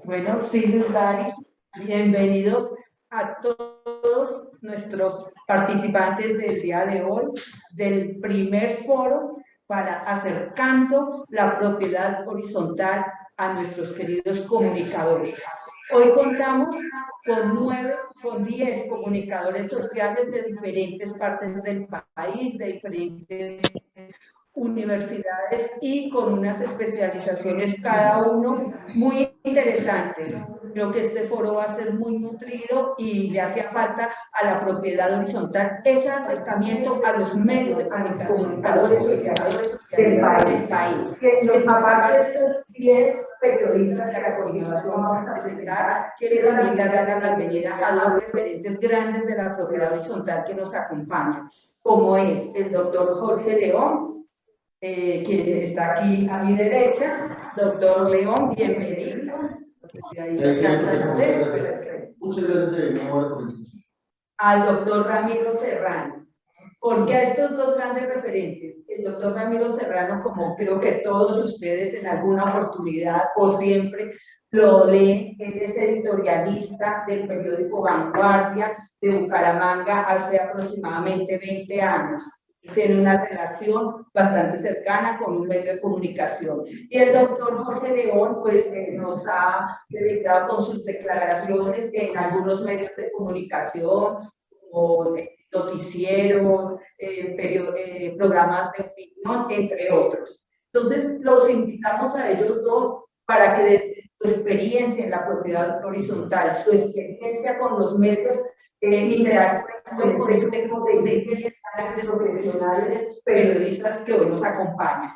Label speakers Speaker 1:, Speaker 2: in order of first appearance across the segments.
Speaker 1: Bueno, sí, Luz Dari, bienvenidos a todos nuestros participantes del día de hoy, del primer foro para acercando la propiedad horizontal a nuestros queridos comunicadores. Hoy contamos con 10 comunicadores sociales de diferentes partes del país, de diferentes universidades y con unas especializaciones cada uno muy interesantes. Creo que este foro va a ser muy nutrido y le hacía falta a la propiedad horizontal ese acercamiento a los medios de comunicación, a los comunicadores sociales del país. Aparte de estos 10 periodistas que a continuación vamos a presentar, quiero también darle la bienvenida a dos referentes grandes de la propiedad horizontal que nos acompañan, como es el doctor Jorge León, quien está aquí a mi derecha. Doctor León, bienvenido.
Speaker 2: Muchas gracias, mi amor.
Speaker 1: Al doctor Ramiro Serrano. ¿Por qué a estos dos grandes referentes? El doctor Ramiro Serrano, como creo que todos ustedes en alguna oportunidad o siempre lo leen, él es editorialista del periódico Vanguardia de Bucaramanga hace aproximadamente 20 años. Tiene una relación bastante cercana con un medio de comunicación. Y el doctor Jorge León, pues nos ha dedicado con sus declaraciones en algunos medios de comunicación, como noticieros, programas de opinión, entre otros. Entonces, los invitamos a ellos dos para que desde su experiencia en la propiedad horizontal, su experiencia con los medios, interactúen con este grupo de profesionales periodistas que hoy nos acompañan.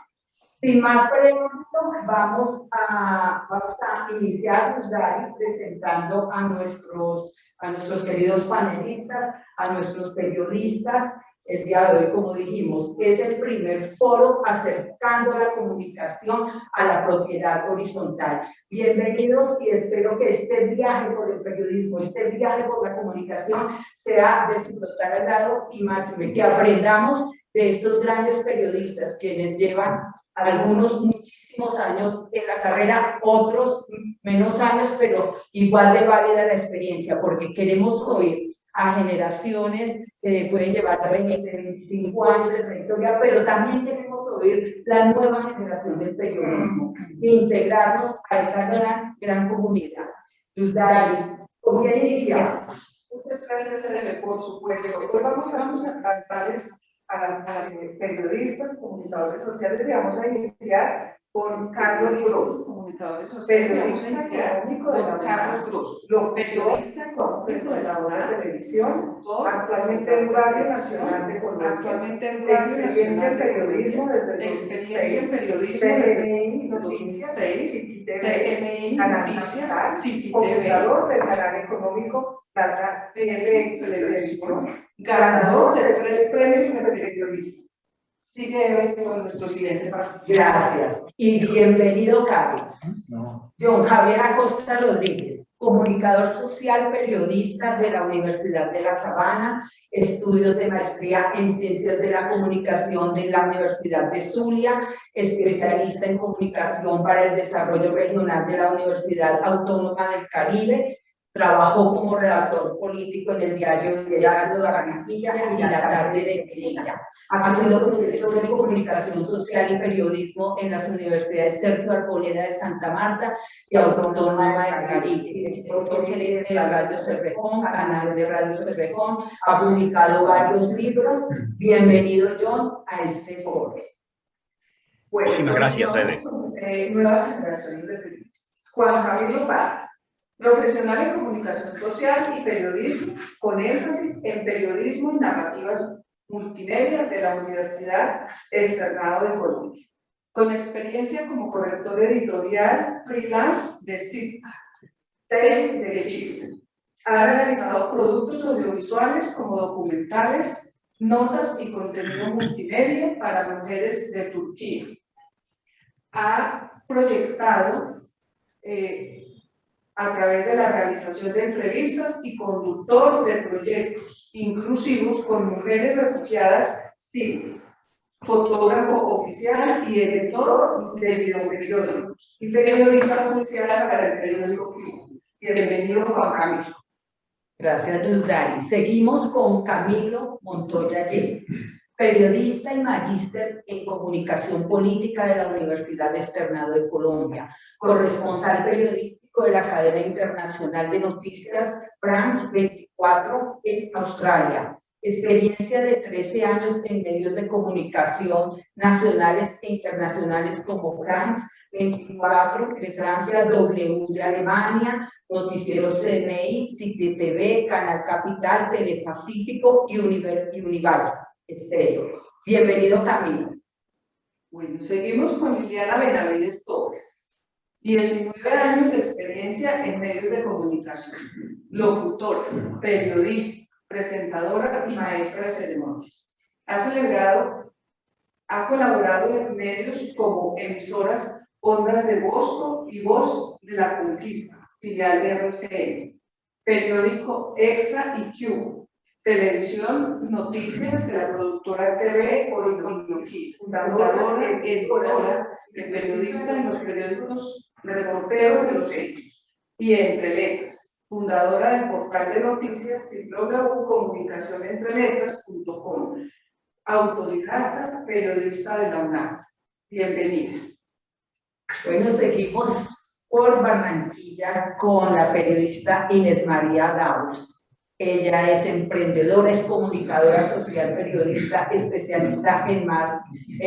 Speaker 1: Sin más preámbulo, vamos a iniciar, Dari, presentando a nuestros queridos panelistas, a nuestros periodistas. El día de hoy, como dijimos, es el primer foro acercando la comunicación a la propiedad horizontal. Bienvenidos y espero que este viaje por el periodismo, este viaje por la comunicación sea de su total agrado y máximo, que aprendamos de estos grandes periodistas quienes llevan algunos muchísimos años en la carrera, otros menos años, pero igual de válida la experiencia, porque queremos oír a generaciones que pueden llevar 20, 25 años de trayectoria, pero también queremos oír la nueva generación del periodismo e integrarnos a esa gran comunidad. Luz Dari, ¿con qué iniciamos?
Speaker 3: Muchas gracias, por supuesto. Hoy vamos a darles a las periodistas, comunicadores sociales, y vamos a iniciar con Carlos Gross, comunicadores sociales, y vamos a iniciar con Carlos Gross, periodista económico de la UNAM, televisión, actualmente en Radio Nacional de Colombia, experiencia en periodismo desde el 2006, CNI Noticias, fundador del canal económico Data Televisión, ganador de 3 premios de periodismo. Sigue con nuestro siguiente participante.
Speaker 1: Gracias y bienvenido, Carlos. John Javier Acosta Rodríguez, comunicador social, periodista de la Universidad de La Sabana, estudios de maestría en Ciencias de la Comunicación de la Universidad de Zulia, especialista en comunicación para el desarrollo regional de la Universidad Autónoma del Caribe. Trabajó como redactor político en el diario Diario de Barranquilla y La Tarde de Pereira. Ha sido profesor de comunicación social y periodismo en las universidades Sergio Arboleda de Santa Marta y Autónoma del Caribe. Director gerente de Radio Cerrejón, canal de Radio Cerrejón, ha publicado varios libros. Bienvenido, John, a este foro.
Speaker 3: Bueno, gracias, Fede. Nuevas generaciones de periodistas. Juan Javier Lopar, profesional en comunicación social y periodismo, con énfasis en periodismo y narrativas multimedia de la Universidad Externado de Colombia, con experiencia como corrector editorial freelance de CIPA de Chile. Ha realizado productos audiovisuales como documentales, notas y contenido multimedia para mujeres de Turquía. Ha proyectado a través de la realización de entrevistas y conductor de proyectos inclusivos con mujeres refugiadas sirias. fotógrafo oficial y editor de videoperiódicos y periodista oficial para el periódico Clio. Bienvenido, Juan Camilo.
Speaker 1: Gracias, Luz Dari. Seguimos con Camilo Montoya Yepes, periodista y magíster en comunicación política de la Universidad Externado de Colombia, corresponsal periodístico de la cadena internacional de noticias France 24 en Australia. Experiencia de 13 años en medios de comunicación nacionales e internacionales como France 24 de Francia, W de Alemania, Noticieros CNI, City TV, Canal Capital, Telepacífico y Univalle Estéreo. Bienvenido, Camilo.
Speaker 3: Bueno, seguimos con Liliana Benavides Torres. 19 años de experiencia en medios de comunicación, locutora, periodista, presentadora y maestra de ceremonias. Ha colaborado en medios como emisoras Ondas de Bosco y Voz de la Conquista, filial de RCN, periódico Extra y Q, televisión Noticias de la productora TV Orinoquí, fundadora, editora y periodista en los periódicos Reporteros de los Hechos y Entre Letras, fundadora del portal de noticias www.comunicacionentreletras.com, autodidacta, periodista de la UNAM. Bienvenida.
Speaker 1: Bueno, seguimos por Barranquilla con la periodista Inés María Daus. Ella es emprendedora, es comunicadora social, periodista, especialista en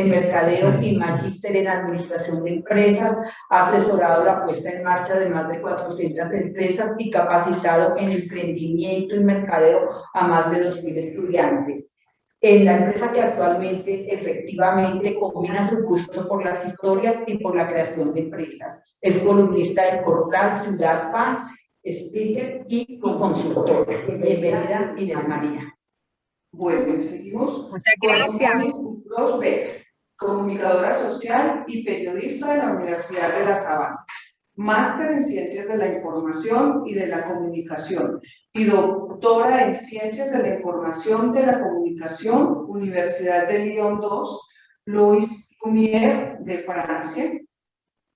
Speaker 1: mercadeo y magíster en administración de empresas, ha asesorado la puesta en marcha de más de 400 empresas y capacitado en emprendimiento y mercadeo a más de 2.000 estudiantes. En la empresa que actualmente efectivamente combina su gusto por las historias y por la creación de empresas. Es columnista del portal Ciudad Paz, speaker y consultor. Bienvenida, Inés María.
Speaker 3: Bueno, seguimos.
Speaker 4: Muchas gracias.
Speaker 3: Con Becker, comunicadora social y periodista de la Universidad de La Sabana, máster en Ciencias de la Información y de la Comunicación y doctora en Ciencias de la Información de la Comunicación, Universidad de Lyon 2, Louis Lumière de Francia,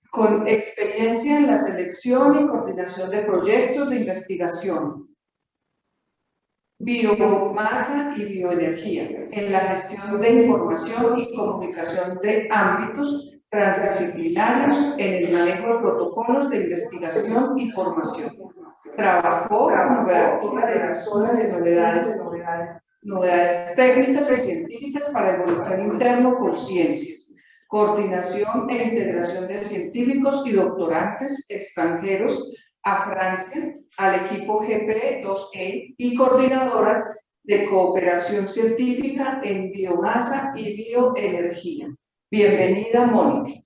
Speaker 3: con experiencia en la selección y coordinación de proyectos de investigación, biomasa y bioenergía, en la gestión de información y comunicación de ámbitos transdisciplinarios en el manejo de protocolos de investigación y formación. Trabajó como redactora de la zona de novedades técnicas y científicas para el Boletín Interno por Ciencias, coordinación e integración de científicos y doctorantes extranjeros a Francia, al equipo GP2E y coordinadora de cooperación científica en biomasa y bioenergía. Bienvenida, Mónica.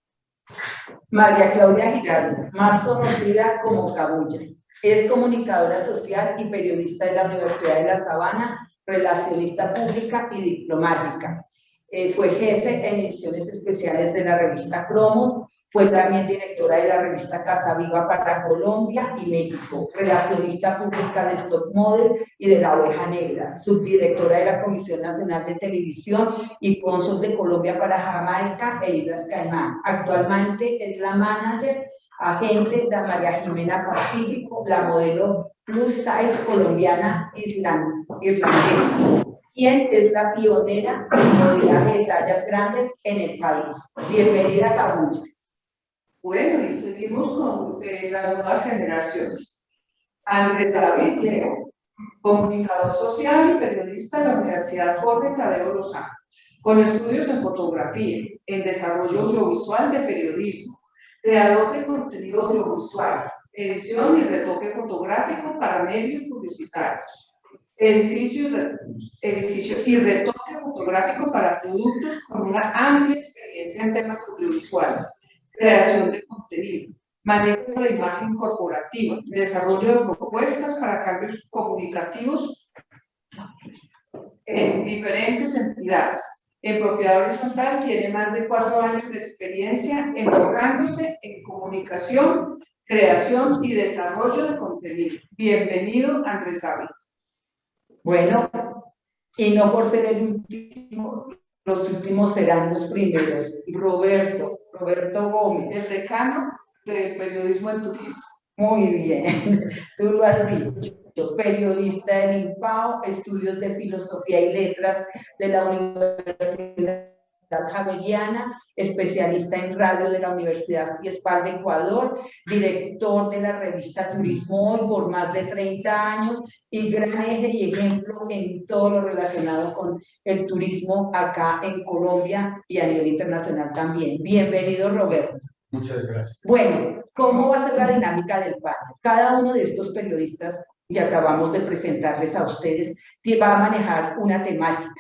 Speaker 1: María Claudia Giraldo, más conocida como Cabulla, es comunicadora social y periodista de la Universidad de La Sabana, relacionista pública y diplomática. Fue jefe en ediciones especiales de la revista Cromos, fue también directora de la revista Casa Viva para Colombia y México, relacionista pública de Stock Model y de La Oveja Negra, subdirectora de la Comisión Nacional de Televisión y cónsul de Colombia para Jamaica e Islas Caimán. Actualmente es la manager agente de María Jimena Pacífico, la modelo plus size colombiana irlandesa, quien es la pionera en modelaje de tallas grandes en el país. Bienvenida, Cabulla.
Speaker 3: Bueno, y seguimos con las nuevas generaciones. Andrés David Leo, comunicador social y periodista de la Universidad Jorge Tadeo Lozano, con estudios en fotografía, en desarrollo audiovisual de periodismo, creador de contenido audiovisual, edición y retoque fotográfico para medios publicitarios, edificio y retoque fotográfico para productos con una amplia experiencia en temas audiovisuales, creación de contenido, manejo de imagen corporativa, desarrollo de propuestas para cambios comunicativos en diferentes entidades. En propiedad horizontal tiene más de 4 años de experiencia enfocándose en comunicación, creación y desarrollo de contenido. Bienvenido, Andrés David.
Speaker 1: Bueno, y no por ser el último, los últimos serán los primeros. Roberto Gómez.
Speaker 3: El decano del periodismo en turismo.
Speaker 1: Muy bien, tú lo has dicho. Periodista del INPAO, estudios de filosofía y letras de la Universidad Javeriana, especialista en radio de la Universidad CIESPAL de Ecuador, director de la revista Turismo Hoy por más de 30 años y gran eje y ejemplo en todo lo relacionado con el turismo acá en Colombia y a nivel internacional también. Bienvenido, Roberto.
Speaker 2: Muchas gracias.
Speaker 1: Bueno, ¿cómo va a ser la dinámica del panel? Cada uno de estos periodistas que acabamos de presentarles a ustedes va a manejar una temática.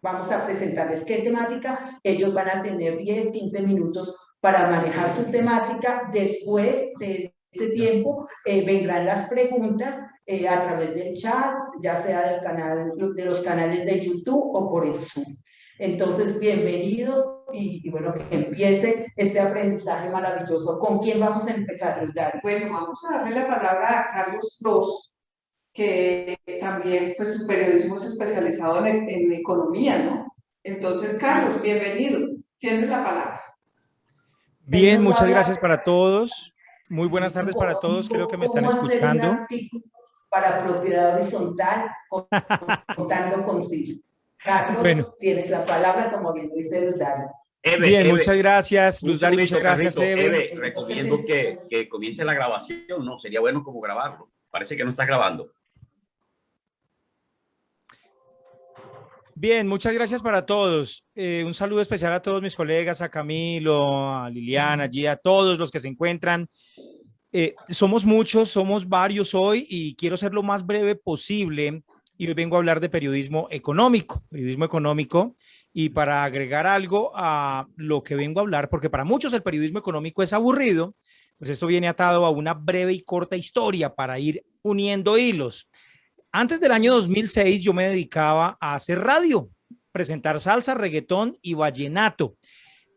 Speaker 1: Vamos a presentarles qué temática. Ellos van a tener 10, 15 minutos para manejar su temática. Después de este tiempo vendrán las preguntas a través del chat, ya sea del canal, de los canales de YouTube o por el Zoom. Entonces, bienvenidos y bueno, que empiece este aprendizaje maravilloso. ¿Con quién vamos a empezar, Dario?
Speaker 3: Bueno, vamos a darle la palabra a Carlos Fros, que también, pues, su periodismo es especializado en economía, ¿no? Entonces, Carlos, bienvenido. Tienes la palabra.
Speaker 4: Bien, muchas gracias para todos. Muy buenas tardes para todos. Creo que me están escuchando.
Speaker 1: Para propiedad horizontal, contando con sí. Carlos,
Speaker 4: bueno,
Speaker 1: tienes la palabra, como bien dice Luz Dario.
Speaker 4: Bien, muchas gracias, Luz Dario, muchas gracias,
Speaker 5: Eve. Recomiendo que comience la grabación, ¿no? Sería bueno como grabarlo. Parece que no está grabando.
Speaker 4: Bien, muchas gracias para todos. Un saludo especial a todos mis colegas, a Camilo, a Liliana, allí, a todos los que se encuentran. Somos muchos, somos varios hoy y quiero ser lo más breve posible. Y hoy vengo a hablar de periodismo económico, y para agregar algo a lo que vengo a hablar, porque para muchos el periodismo económico es aburrido, pues esto viene atado a una breve y corta historia para ir uniendo hilos. Antes del año 2006 yo me dedicaba a hacer radio, presentar salsa, reggaetón y vallenato,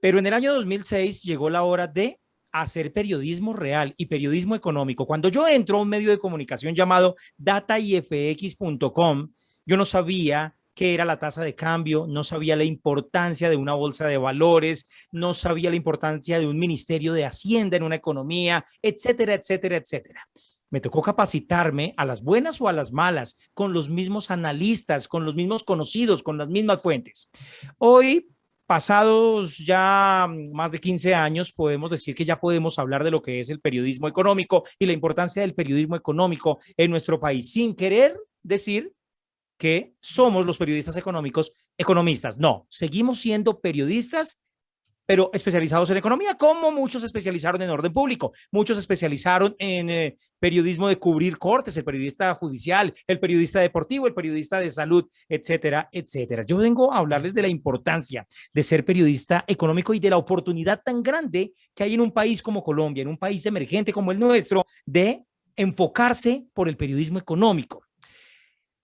Speaker 4: pero en el año 2006 llegó la hora de hacer periodismo real y periodismo económico. Cuando yo entro a un medio de comunicación llamado dataifx.com, yo no sabía qué era la tasa de cambio, no sabía la importancia de una bolsa de valores, no sabía la importancia de un ministerio de Hacienda en una economía, etcétera, etcétera, etcétera. Me tocó capacitarme a las buenas o a las malas, con los mismos analistas, con los mismos conocidos, con las mismas fuentes. Hoy, pasados ya más de 15 años, podemos decir que ya podemos hablar de lo que es el periodismo económico y la importancia del periodismo económico en nuestro país, sin querer decir que somos los periodistas económicos economistas. No, seguimos siendo periodistas, pero especializados en economía, como muchos se especializaron en orden público, muchos se especializaron en periodismo de cubrir cortes, el periodista judicial, el periodista deportivo, el periodista de salud, etcétera, etcétera. Yo vengo a hablarles de la importancia de ser periodista económico y de la oportunidad tan grande que hay en un país como Colombia, en un país emergente como el nuestro, de enfocarse por el periodismo económico.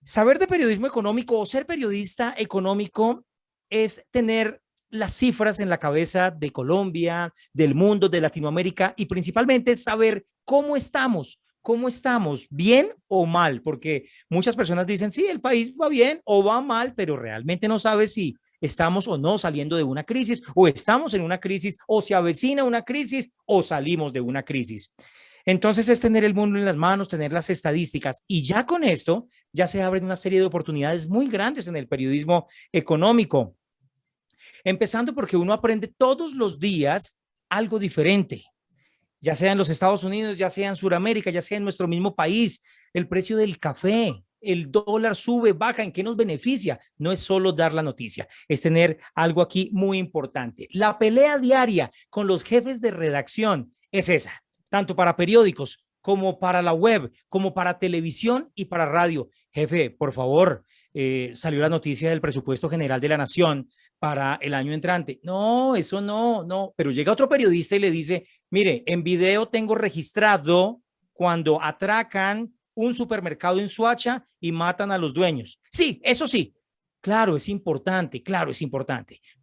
Speaker 4: Saber de periodismo económico o ser periodista económico es tener las cifras en la cabeza de Colombia, del mundo, de Latinoamérica y principalmente saber cómo estamos, bien o mal, porque muchas personas dicen, sí, el país va bien o va mal, pero realmente no sabe si estamos o no saliendo de una crisis o estamos en una crisis o se avecina una crisis o salimos de una crisis. Entonces es tener el mundo en las manos, tener las estadísticas y ya con esto ya se abren una serie de oportunidades muy grandes en el periodismo económico. Empezando porque uno aprende todos los días algo diferente, ya sea en los Estados Unidos, ya sea en Sudamérica, ya sea en nuestro mismo país, el precio del café, el dólar sube, baja, ¿en qué nos beneficia? No es solo dar la noticia, es tener algo aquí muy importante. La pelea diaria con los jefes de redacción es esa, tanto para periódicos como para la web, como para televisión y para radio. Jefe, por favor, salió la noticia del presupuesto general de la nación para el año entrante. No, eso no. Pero llega otro periodista y le dice, mire, en video tengo registrado cuando atracan un supermercado en Soacha y matan a los dueños. Sí, eso sí. Claro, es importante,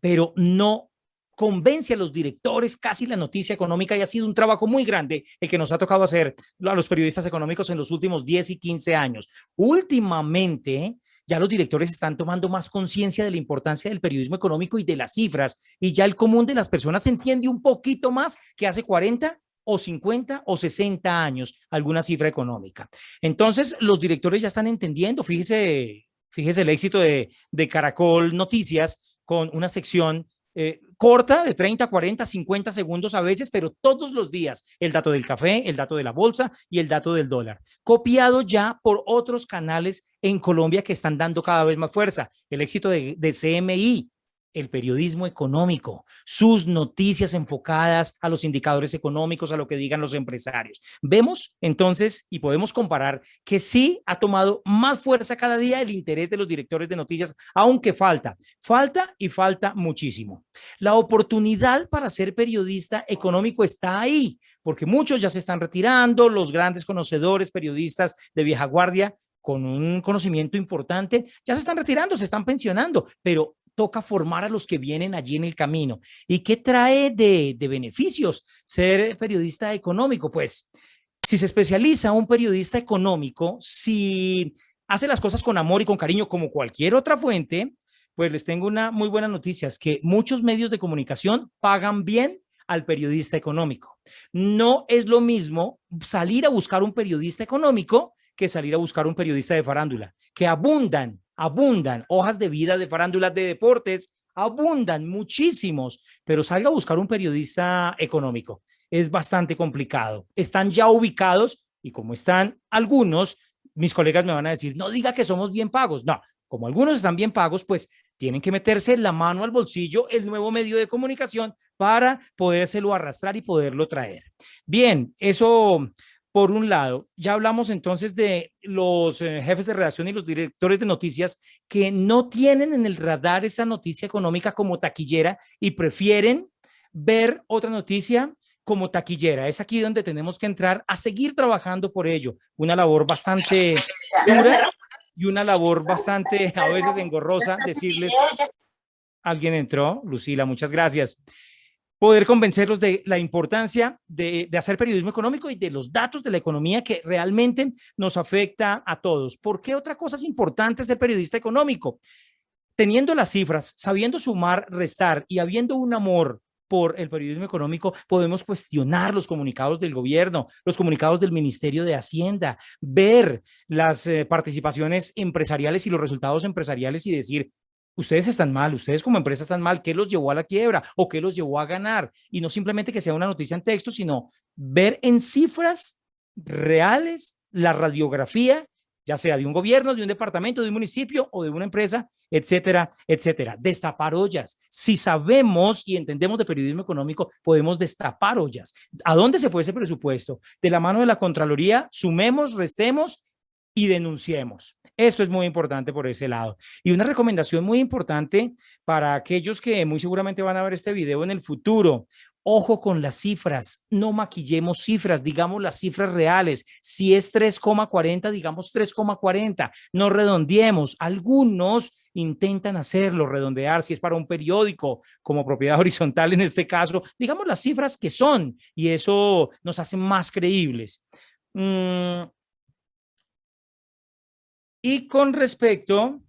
Speaker 4: pero no convence a los directores casi la noticia económica y ha sido un trabajo muy grande el que nos ha tocado hacer a los periodistas económicos en los últimos 10 y 15 años. Últimamente, ya los directores están tomando más conciencia de la importancia del periodismo económico y de las cifras, y ya el común de las personas entiende un poquito más que hace 40 o 50 o 60 años alguna cifra económica. Entonces, los directores ya están entendiendo, fíjese el éxito de Caracol Noticias con una sección corta de 30, 40, 50 segundos a veces, pero todos los días el dato del café, el dato de la bolsa y el dato del dólar, copiado ya por otros canales en Colombia que están dando cada vez más fuerza. El éxito de CMI, el periodismo económico, sus noticias enfocadas a los indicadores económicos, a lo que digan los empresarios. Vemos entonces y podemos comparar que sí ha tomado más fuerza cada día el interés de los directores de noticias, aunque falta muchísimo. La oportunidad para ser periodista económico está ahí, porque muchos ya se están retirando, los grandes conocedores, periodistas de vieja guardia, con un conocimiento importante, ya se están retirando, se están pensionando, pero toca formar a los que vienen allí en el camino. ¿Y qué trae de beneficios ser periodista económico? Pues, si se especializa un periodista económico, si hace las cosas con amor y con cariño como cualquier otra fuente, pues les tengo una muy buena noticia, es que muchos medios de comunicación pagan bien al periodista económico. No es lo mismo salir a buscar un periodista económico que salir a buscar un periodista de farándula, que abundan hojas de vida de farándulas de deportes, abundan muchísimos, pero salga a buscar un periodista económico. Es bastante complicado. Están ya ubicados y como están algunos, mis colegas me van a decir, no diga que somos bien pagos. No, como algunos están bien pagos, pues tienen que meterse la mano al bolsillo el nuevo medio de comunicación para podérselo arrastrar y poderlo traer. Bien, eso por un lado. Ya hablamos entonces de los jefes de redacción y los directores de noticias que no tienen en el radar esa noticia económica como taquillera y prefieren ver otra noticia como taquillera. Es aquí donde tenemos que entrar a seguir trabajando por ello. Una labor bastante dura y una labor bastante a veces engorrosa decirles, alguien entró, Lucila, muchas gracias. Poder convencerlos de la importancia de hacer periodismo económico y de los datos de la economía que realmente nos afecta a todos. ¿Por qué otra cosa es importante ser periodista económico? Teniendo las cifras, sabiendo sumar, restar y habiendo un amor por el periodismo económico, podemos cuestionar los comunicados del gobierno, los comunicados del Ministerio de Hacienda, ver las participaciones empresariales y los resultados empresariales y decir, ustedes están mal, ustedes como empresa están mal, ¿qué los llevó a la quiebra o qué los llevó a ganar? Y no simplemente que sea una noticia en texto, sino ver en cifras reales la radiografía, ya sea de un gobierno, de un departamento, de un municipio o de una empresa, etcétera, etcétera. Destapar ollas. Si sabemos y entendemos de periodismo económico, podemos destapar ollas. ¿A dónde se fue ese presupuesto? De la mano de la Contraloría, sumemos, restemos y denunciemos. Esto es muy importante por ese lado. Y una recomendación muy importante para aquellos que muy seguramente van a ver este video en el futuro. Ojo con las cifras, no maquillemos cifras, digamos las cifras reales. Si es 3,40, digamos 3,40, no redondeemos. Algunos intentan hacerlo, redondear, si es para un periódico como propiedad horizontal en este caso, digamos las cifras que son y eso nos hace más creíbles. Y con respecto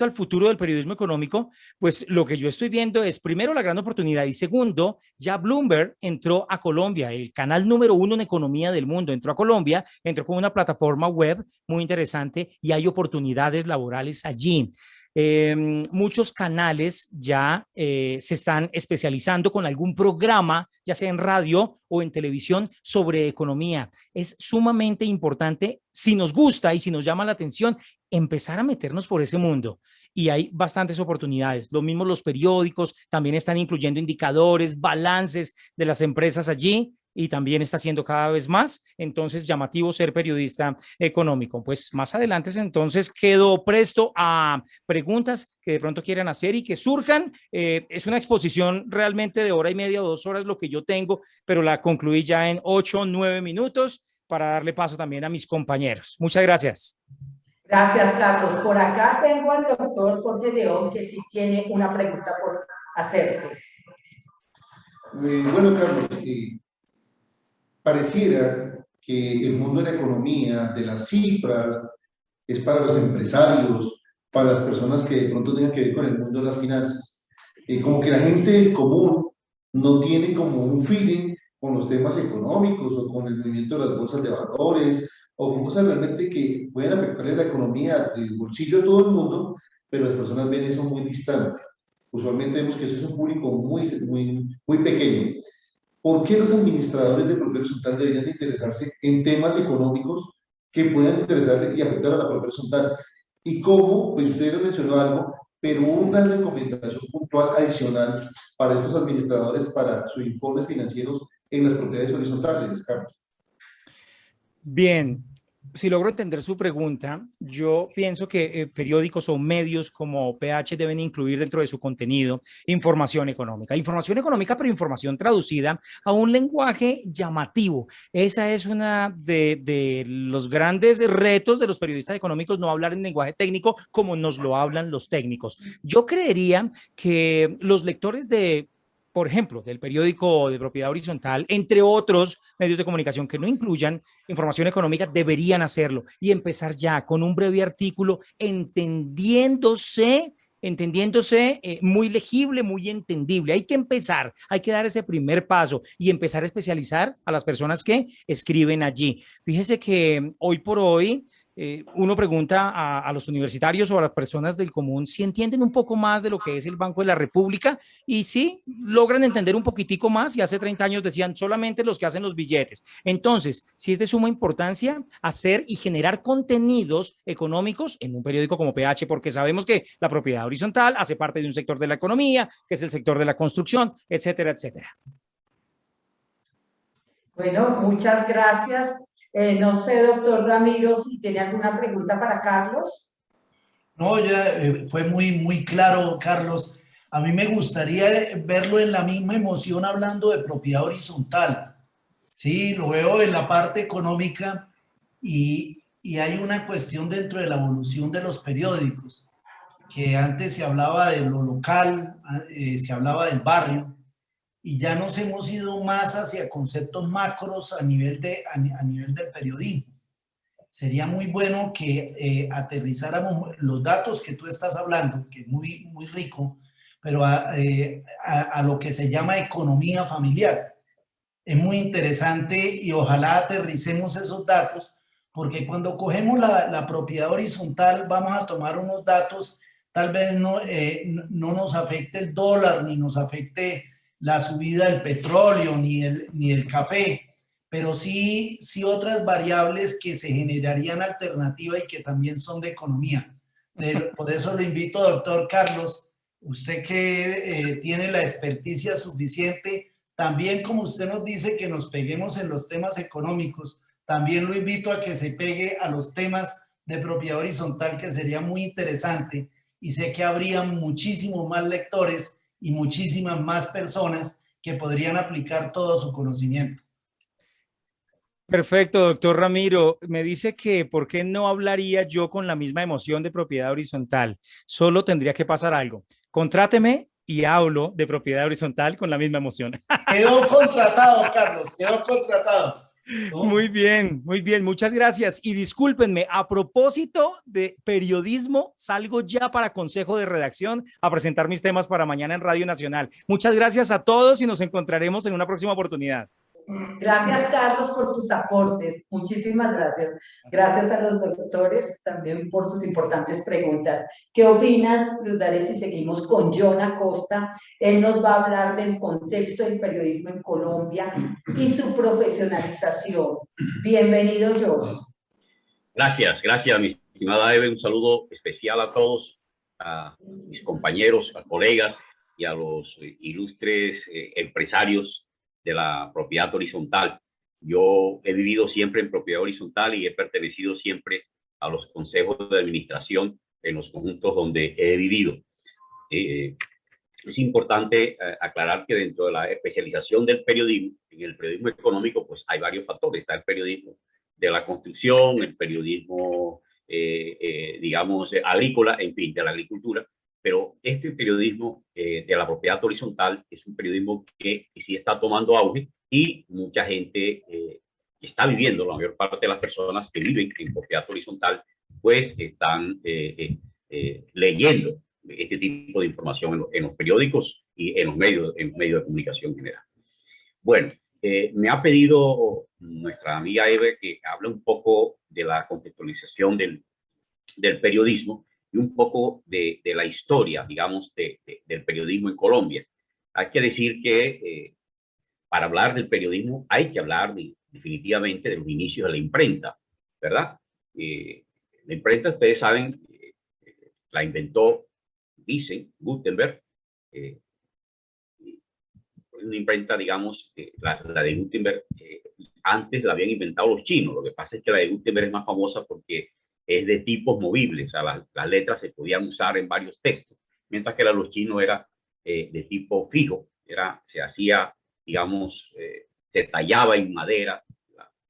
Speaker 4: al futuro del periodismo económico, pues lo que yo estoy viendo es, primero, la gran oportunidad y segundo, ya Bloomberg entró a Colombia, el canal número 1 en economía del mundo, entró a Colombia, entró con una plataforma web muy interesante y hay oportunidades laborales allí. Muchos canales ya se están especializando con algún programa, ya sea en radio o en televisión, sobre economía. Es sumamente importante, si nos gusta y si nos llama la atención, empezar a meternos por ese mundo. Y hay bastantes oportunidades. Lo mismo los periódicos también están incluyendo indicadores, balances de las empresas allí y también está siendo cada vez más, entonces, llamativo ser periodista económico. Pues más adelante, entonces, quedo presto a preguntas que de pronto quieran hacer y que surjan. Es una exposición realmente de hora y media o 2 horas lo que yo tengo, pero la concluí ya en 8 o 9 minutos para darle paso también a mis compañeros. Muchas gracias.
Speaker 1: Gracias, Carlos. Por acá tengo al doctor Jorge León, que sí tiene una pregunta por hacerte.
Speaker 2: Bueno, Carlos, pareciera que el mundo de la economía, de las cifras, es para los empresarios, para las personas que de pronto tengan que ver con el mundo de las finanzas. Como que la gente del común no tiene como un feeling con los temas económicos o con el movimiento de las bolsas de valores o con cosas realmente que pueden afectarle la economía del bolsillo de todo el mundo, pero las personas ven eso muy distante. Usualmente vemos que eso es un público muy pequeño. ¿Por qué los administradores de propiedad horizontal deberían de interesarse en temas económicos que puedan interesarle y afectar a la propiedad horizontal? Y cómo, pues usted lo mencionó algo, pero una recomendación puntual adicional para estos administradores para sus informes financieros en las propiedades horizontales, Carlos.
Speaker 4: Bien, si logro entender su pregunta, yo pienso que periódicos o medios como PH deben incluir dentro de su contenido información económica, pero información traducida a un lenguaje llamativo. Esa es una de los grandes retos de los periodistas económicos, no hablar en lenguaje técnico como nos lo hablan los técnicos. Yo creería que los lectores por ejemplo, del periódico de propiedad horizontal, entre otros medios de comunicación que no incluyan información económica, deberían hacerlo y empezar ya con un breve artículo entendiéndose muy legible, muy entendible. Hay que empezar, hay que dar ese primer paso y empezar a especializar a las personas que escriben allí. Fíjese que hoy por hoy uno pregunta a los universitarios o a las personas del común si entienden un poco más de lo que es el Banco de la República y sí logran entender un poquitico más, y hace 30 años decían solamente los que hacen los billetes. Entonces, sí es de suma importancia hacer y generar contenidos económicos en un periódico como PH, porque sabemos que la propiedad horizontal hace parte de un sector de la economía, que es el sector de la construcción, etcétera, etcétera.
Speaker 1: Bueno, muchas gracias. No sé, doctor Ramiro, si tiene alguna pregunta para Carlos.
Speaker 6: No, ya fue muy claro, Carlos. A mí me gustaría verlo en la misma emoción hablando de propiedad horizontal. Sí, lo veo en la parte económica y hay una cuestión dentro de la evolución de los periódicos, que antes se hablaba de lo local, se hablaba del barrio, y ya nos hemos ido más hacia conceptos macros a nivel del periodismo. Sería muy bueno que aterrizáramos los datos que tú estás hablando, que es muy rico, pero a lo que se llama economía familiar. Es muy interesante y ojalá aterricemos esos datos, porque cuando cogemos la propiedad horizontal vamos a tomar unos datos, tal vez no nos afecte el dólar, ni nos afecte la subida del petróleo, ni el café, pero sí otras variables que se generarían alternativa y que también son de economía. Por eso lo invito, doctor Carlos, usted que tiene la experticia suficiente, también como usted nos dice que nos peguemos en los temas económicos, también lo invito a que se pegue a los temas de propiedad horizontal, que sería muy interesante, y sé que habría muchísimos más lectores y muchísimas más personas que podrían aplicar todo su conocimiento.
Speaker 4: Perfecto, doctor Ramiro. Me dice que ¿por qué no hablaría yo con la misma emoción de propiedad horizontal? Solo tendría que pasar algo. Contráteme y hablo de propiedad horizontal con la misma emoción.
Speaker 6: Quedó contratado, Carlos, quedó contratado. ¿No?
Speaker 4: Muy bien, muy bien. Muchas gracias. Y discúlpenme, a propósito de periodismo, salgo ya para consejo de redacción a presentar mis temas para mañana en Radio Nacional. Muchas gracias a todos y nos encontraremos en una próxima oportunidad.
Speaker 1: Gracias, Carlos, por tus aportes. Muchísimas gracias. Gracias a los doctores también por sus importantes preguntas. ¿Qué opinas, Luz Dare, si seguimos con John Acosta? Él nos va a hablar del contexto del periodismo en Colombia y su profesionalización. Bienvenido, John.
Speaker 5: Gracias, mi estimada Eve. Un saludo especial a todos, a mis compañeros, a colegas y a los ilustres empresarios de la propiedad horizontal. Yo he vivido siempre en propiedad horizontal y he pertenecido siempre a los consejos de administración en los conjuntos donde he vivido. Es importante aclarar que dentro de la especialización del periodismo, en el periodismo económico, pues hay varios factores. Está el periodismo de la construcción, el periodismo, digamos, agrícola, en fin, de la agricultura. Pero este periodismo de la propiedad horizontal es un periodismo que sí está tomando auge y mucha gente está viviendo, la mayor parte de las personas que viven en propiedad horizontal, pues están leyendo este tipo de información en los periódicos y en los medios de comunicación en general. Bueno, me ha pedido nuestra amiga Eve que hable un poco de la contextualización del periodismo y un poco de la historia, digamos, del periodismo en Colombia. Hay que decir que para hablar del periodismo hay que hablar definitivamente de los inicios de la imprenta, ¿verdad? La imprenta, ustedes saben, la inventó, dicen, Gutenberg. Una imprenta, digamos, la de Gutenberg, antes la habían inventado los chinos. Lo que pasa es que la de Gutenberg es más famosa porque es de tipos movibles, o sea, las letras se podían usar en varios textos, mientras que la de los chinos era de tipo fijo, se hacía, digamos, se tallaba en madera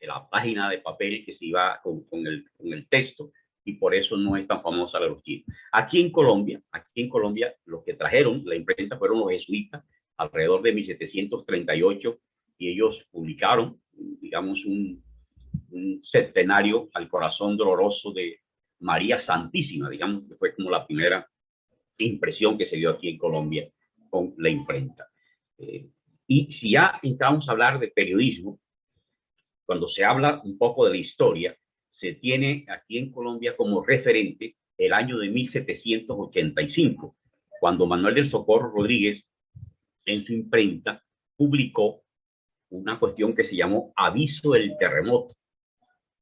Speaker 5: la página de papel que se iba con el texto, y por eso no es tan famosa la de los chinos. Aquí en Colombia, los que trajeron la imprenta fueron los jesuitas, alrededor de 1738, y ellos publicaron, digamos, un septenario al corazón doloroso de María Santísima, digamos que fue como la primera impresión que se dio aquí en Colombia con la imprenta. Y si ya entramos a hablar de periodismo, cuando se habla un poco de la historia, se tiene aquí en Colombia como referente el año de 1785, cuando Manuel del Socorro Rodríguez, en su imprenta, publicó una cuestión que se llamó Aviso del Terremoto,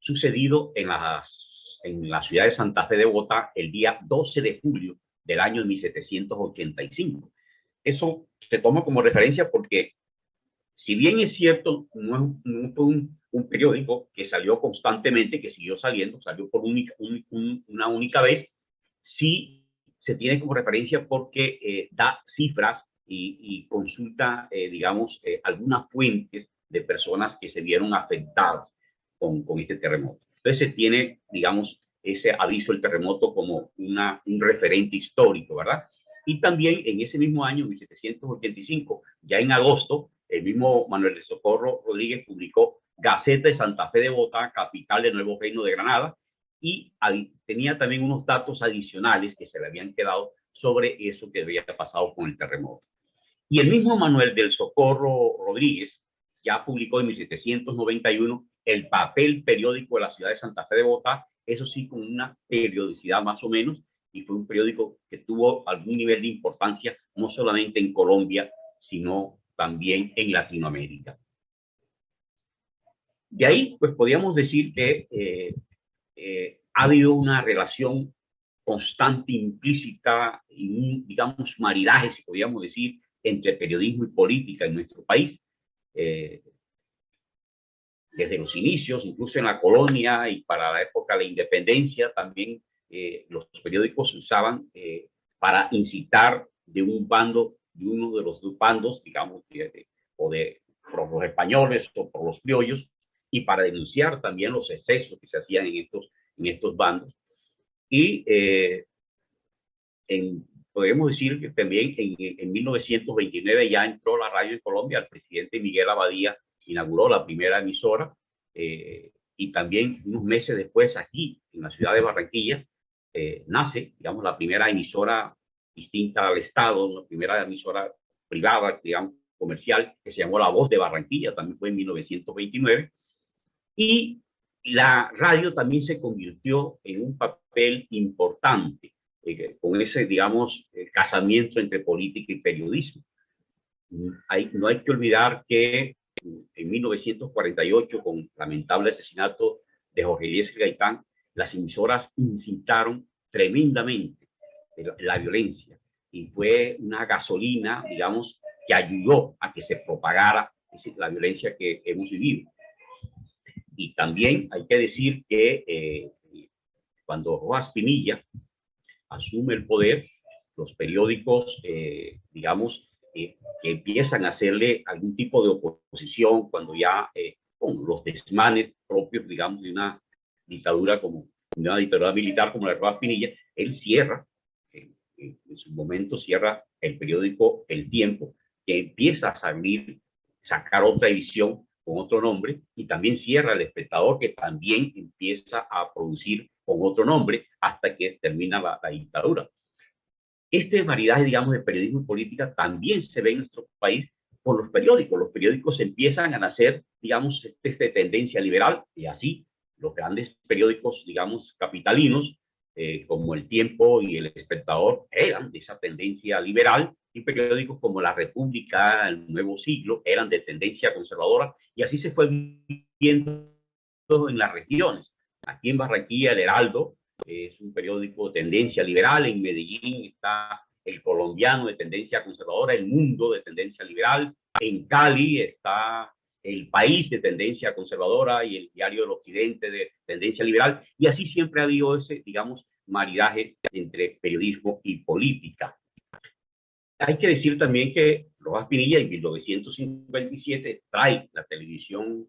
Speaker 5: sucedido en la ciudad de Santa Fe de Bogotá el día 12 de julio del año 1785. Eso se toma como referencia porque, si bien es cierto, no fue un periódico que salió constantemente, que siguió saliendo, salió por una única vez, sí se tiene como referencia porque da cifras y consulta, digamos, algunas fuentes de personas que se vieron afectadas con este terremoto. Entonces se tiene, digamos, ese aviso del terremoto como un referente histórico, ¿verdad? Y también en ese mismo año, 1785, ya en agosto, el mismo Manuel de Socorro Rodríguez publicó Gaceta de Santa Fe de Bogotá, capital del Nuevo Reino de Granada, y tenía también unos datos adicionales que se le habían quedado sobre eso que había pasado con el terremoto. Y el mismo Manuel del Socorro Rodríguez ya publicó en 1791 el papel periódico de la ciudad de Santa Fe de Bogotá, eso sí con una periodicidad más o menos, y fue un periódico que tuvo algún nivel de importancia no solamente en Colombia, sino también en Latinoamérica. De ahí, pues podríamos decir que ha habido una relación constante, implícita, y digamos, maridaje, si podríamos decir, entre periodismo y política en nuestro país. Desde los inicios, incluso en la colonia y para la época de la independencia, también los periódicos se usaban para incitar de uno de los dos bandos, digamos, por los españoles o por los criollos, y para denunciar también los excesos que se hacían en estos bandos. Y podemos decir que también en 1929 ya entró la radio en Colombia. El presidente Miguel Abadía inauguró la primera emisora, y también unos meses después aquí en la ciudad de Barranquilla nace, digamos, la primera emisora distinta al Estado, la primera emisora privada, digamos, comercial, que se llamó La Voz de Barranquilla, también fue en 1929, y la radio también se convirtió en un papel importante con ese, digamos, casamiento entre política y periodismo. No hay que olvidar que en 1948, con el lamentable asesinato de Jorge Eliezer Gaitán, las emisoras incitaron tremendamente la violencia, y fue una gasolina, digamos, que ayudó a que se propagara la violencia que hemos vivido. Y también hay que decir que cuando Rojas Pinilla asume el poder, los periódicos, digamos, que empiezan a hacerle algún tipo de oposición cuando ya con los desmanes propios, digamos, de una dictadura militar como la de Rojas Pinilla, él cierra, en su momento cierra el periódico El Tiempo, que empieza a sacar otra edición con otro nombre, y también cierra El Espectador, que también empieza a producir con otro nombre hasta que termina la dictadura. Esta variedad, digamos, de periodismo y política también se ve en nuestro país por los periódicos. Los periódicos empiezan a nacer, digamos, de tendencia liberal, y así los grandes periódicos, digamos, capitalinos, como El Tiempo y El Espectador, eran de esa tendencia liberal, y periódicos como La República, El Nuevo Siglo, eran de tendencia conservadora, y así se fue viendo en las regiones. Aquí en Barranquilla, El Heraldo es un periódico de tendencia liberal. En Medellín está El Colombiano, de tendencia conservadora, El Mundo, de tendencia liberal. En Cali está El País, de tendencia conservadora, y El Diario del Occidente, de tendencia liberal. Y así siempre ha habido ese, digamos, maridaje entre periodismo y política. Hay que decir también que Rojas Pinilla en 1957 trae la televisión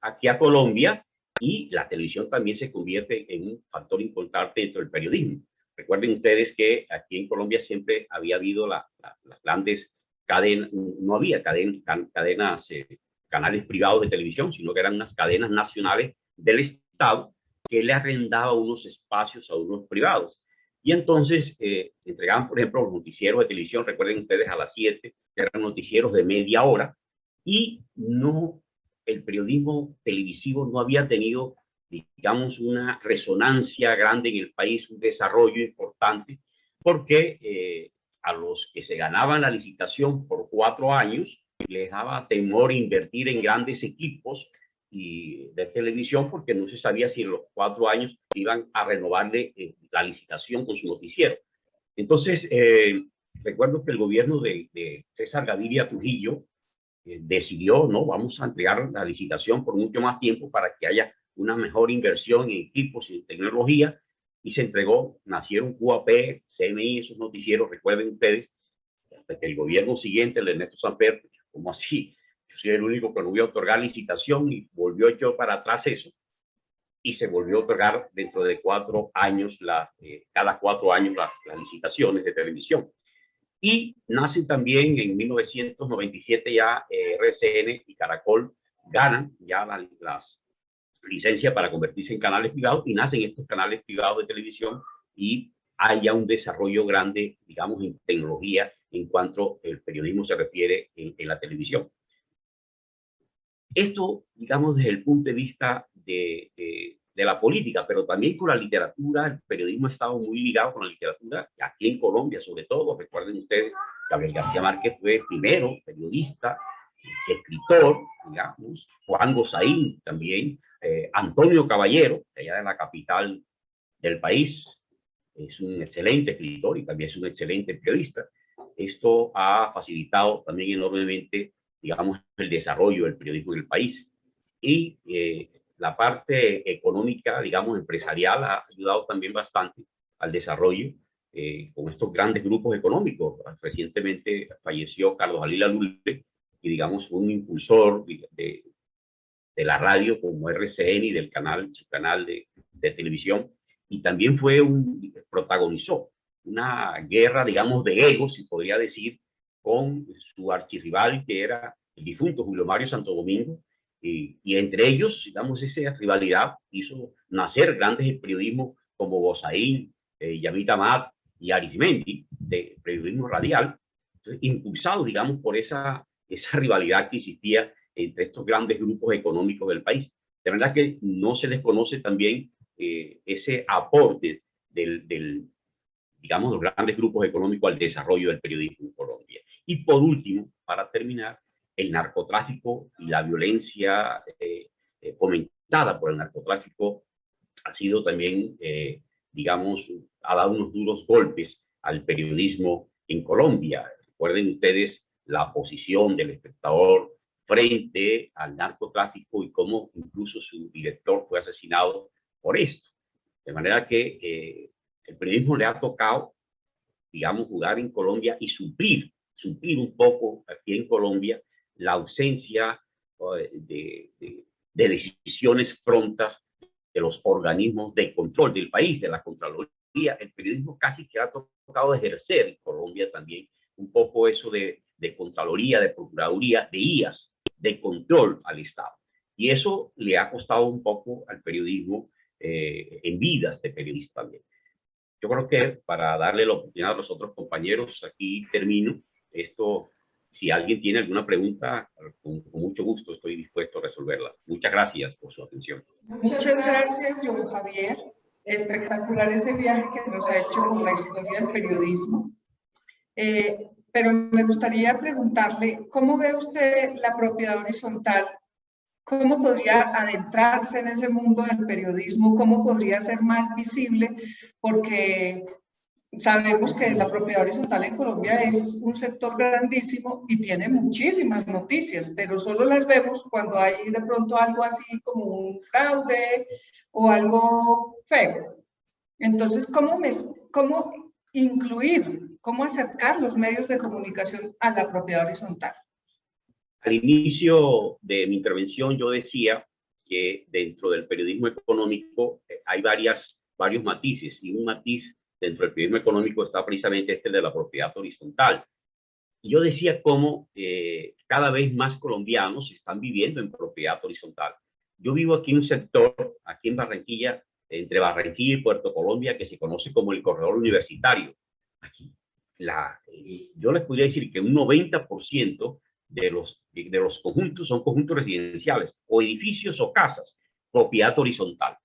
Speaker 5: aquí a Colombia, y la televisión también se convierte en un factor importante dentro del periodismo. Recuerden ustedes que aquí en Colombia siempre había habido las grandes cadenas, no había cadenas, canales privados de televisión, sino que eran unas cadenas nacionales del Estado que le arrendaban unos espacios a unos privados. Y entonces entregaban, por ejemplo, los noticieros de televisión, recuerden ustedes, a las 7, que eran noticieros de media hora, y no, el periodismo televisivo no había tenido, digamos, una resonancia grande en el país, un desarrollo importante, porque a los que se ganaban la licitación por 4 años, les daba temor invertir en grandes equipos de televisión, porque no se sabía si en los 4 años iban a renovarle la licitación con su noticiero. Entonces, recuerdo que el gobierno de César Gaviria Trujillo decidió, no, vamos a entregar la licitación por mucho más tiempo para que haya una mejor inversión en equipos y en tecnología, y se entregó. Nacieron QAP, CNI, esos noticieros, recuerden ustedes, hasta que el gobierno siguiente, el de Ernesto Samper, como así, yo soy el único que no voy a otorgar licitación, y volvió hecho para atrás eso, y se volvió a otorgar dentro de 4 años, cada 4 años las licitaciones de televisión. Y nacen también en 1997 ya RCN y Caracol ganan ya las licencias para convertirse en canales privados, y nacen estos canales privados de televisión, y hay ya un desarrollo grande, digamos, en tecnología en cuanto al periodismo se refiere en la televisión. Esto, digamos, desde el punto de vista de la política, pero también con la literatura. El periodismo ha estado muy ligado con la literatura, aquí en Colombia sobre todo. Recuerden ustedes, Gabriel García Márquez fue primero periodista, escritor, digamos, Juan Gozaín también, Antonio Caballero, allá de la capital del país, es un excelente escritor y también es un excelente periodista. Esto ha facilitado también enormemente, digamos, el desarrollo del periodismo en el país. Y la parte económica, digamos, empresarial, ha ayudado también bastante al desarrollo con estos grandes grupos económicos. Recientemente falleció Carlos Alila Lule, y digamos fue un impulsor de la radio como RCN y del su canal de televisión, y también protagonizó una guerra, digamos, de egos, si podría decir, con su archirrival, que era el difunto Julio Mario Santo Domingo, y entre ellos, digamos, esa rivalidad hizo nacer grandes periodismos como Gozaín, Yamit Amad y Arismendi, de periodismo radial, impulsado, digamos, por esa rivalidad que existía entre estos grandes grupos económicos del país. De verdad que no se desconoce también ese aporte digamos, los grandes grupos económicos al desarrollo del periodismo en Colombia. Y por último, para terminar, el narcotráfico y la violencia fomentada por el narcotráfico ha sido también, digamos, ha dado unos duros golpes al periodismo en Colombia. Recuerden ustedes la posición del Espectador frente al narcotráfico y cómo incluso su director fue asesinado por esto. De manera que el periodismo le ha tocado, digamos, jugar en Colombia y suplir un poco aquí en Colombia la ausencia de decisiones prontas de los organismos de control del país, de la Contraloría. El periodismo casi que ha tocado ejercer en Colombia también un poco eso de Contraloría, de Procuraduría, de IAS, de control al Estado. Y eso le ha costado un poco al periodismo en vidas de periodistas también. Yo creo que para darle la oportunidad a los otros compañeros, aquí termino. Esto, si alguien tiene alguna pregunta, con mucho gusto estoy dispuesto a resolverla. Muchas gracias por su atención.
Speaker 7: Muchas gracias, John Javier. Espectacular ese viaje que nos ha hecho con la historia del periodismo. Pero me gustaría preguntarle, ¿cómo ve usted la propiedad horizontal? ¿Cómo podría adentrarse en ese mundo del periodismo? ¿Cómo podría ser más visible? Porque sabemos que la propiedad horizontal en Colombia es un sector grandísimo y tiene muchísimas noticias, pero solo las vemos cuando hay de pronto algo así como un fraude o algo feo. Entonces, ¿cómo incluir, cómo acercar los medios de comunicación a la propiedad horizontal?
Speaker 5: Al inicio de mi intervención yo decía que dentro del periodismo económico hay varios matices, y un matiz dentro del periodismo económico está precisamente este de la propiedad horizontal. Y yo decía cómo cada vez más colombianos están viviendo en propiedad horizontal. Yo vivo aquí en un sector, aquí en Barranquilla, entre Barranquilla y Puerto Colombia, que se conoce como el corredor universitario. Aquí, yo les podría decir que un 90% de los conjuntos son conjuntos residenciales, o edificios o casas, propiedad horizontal.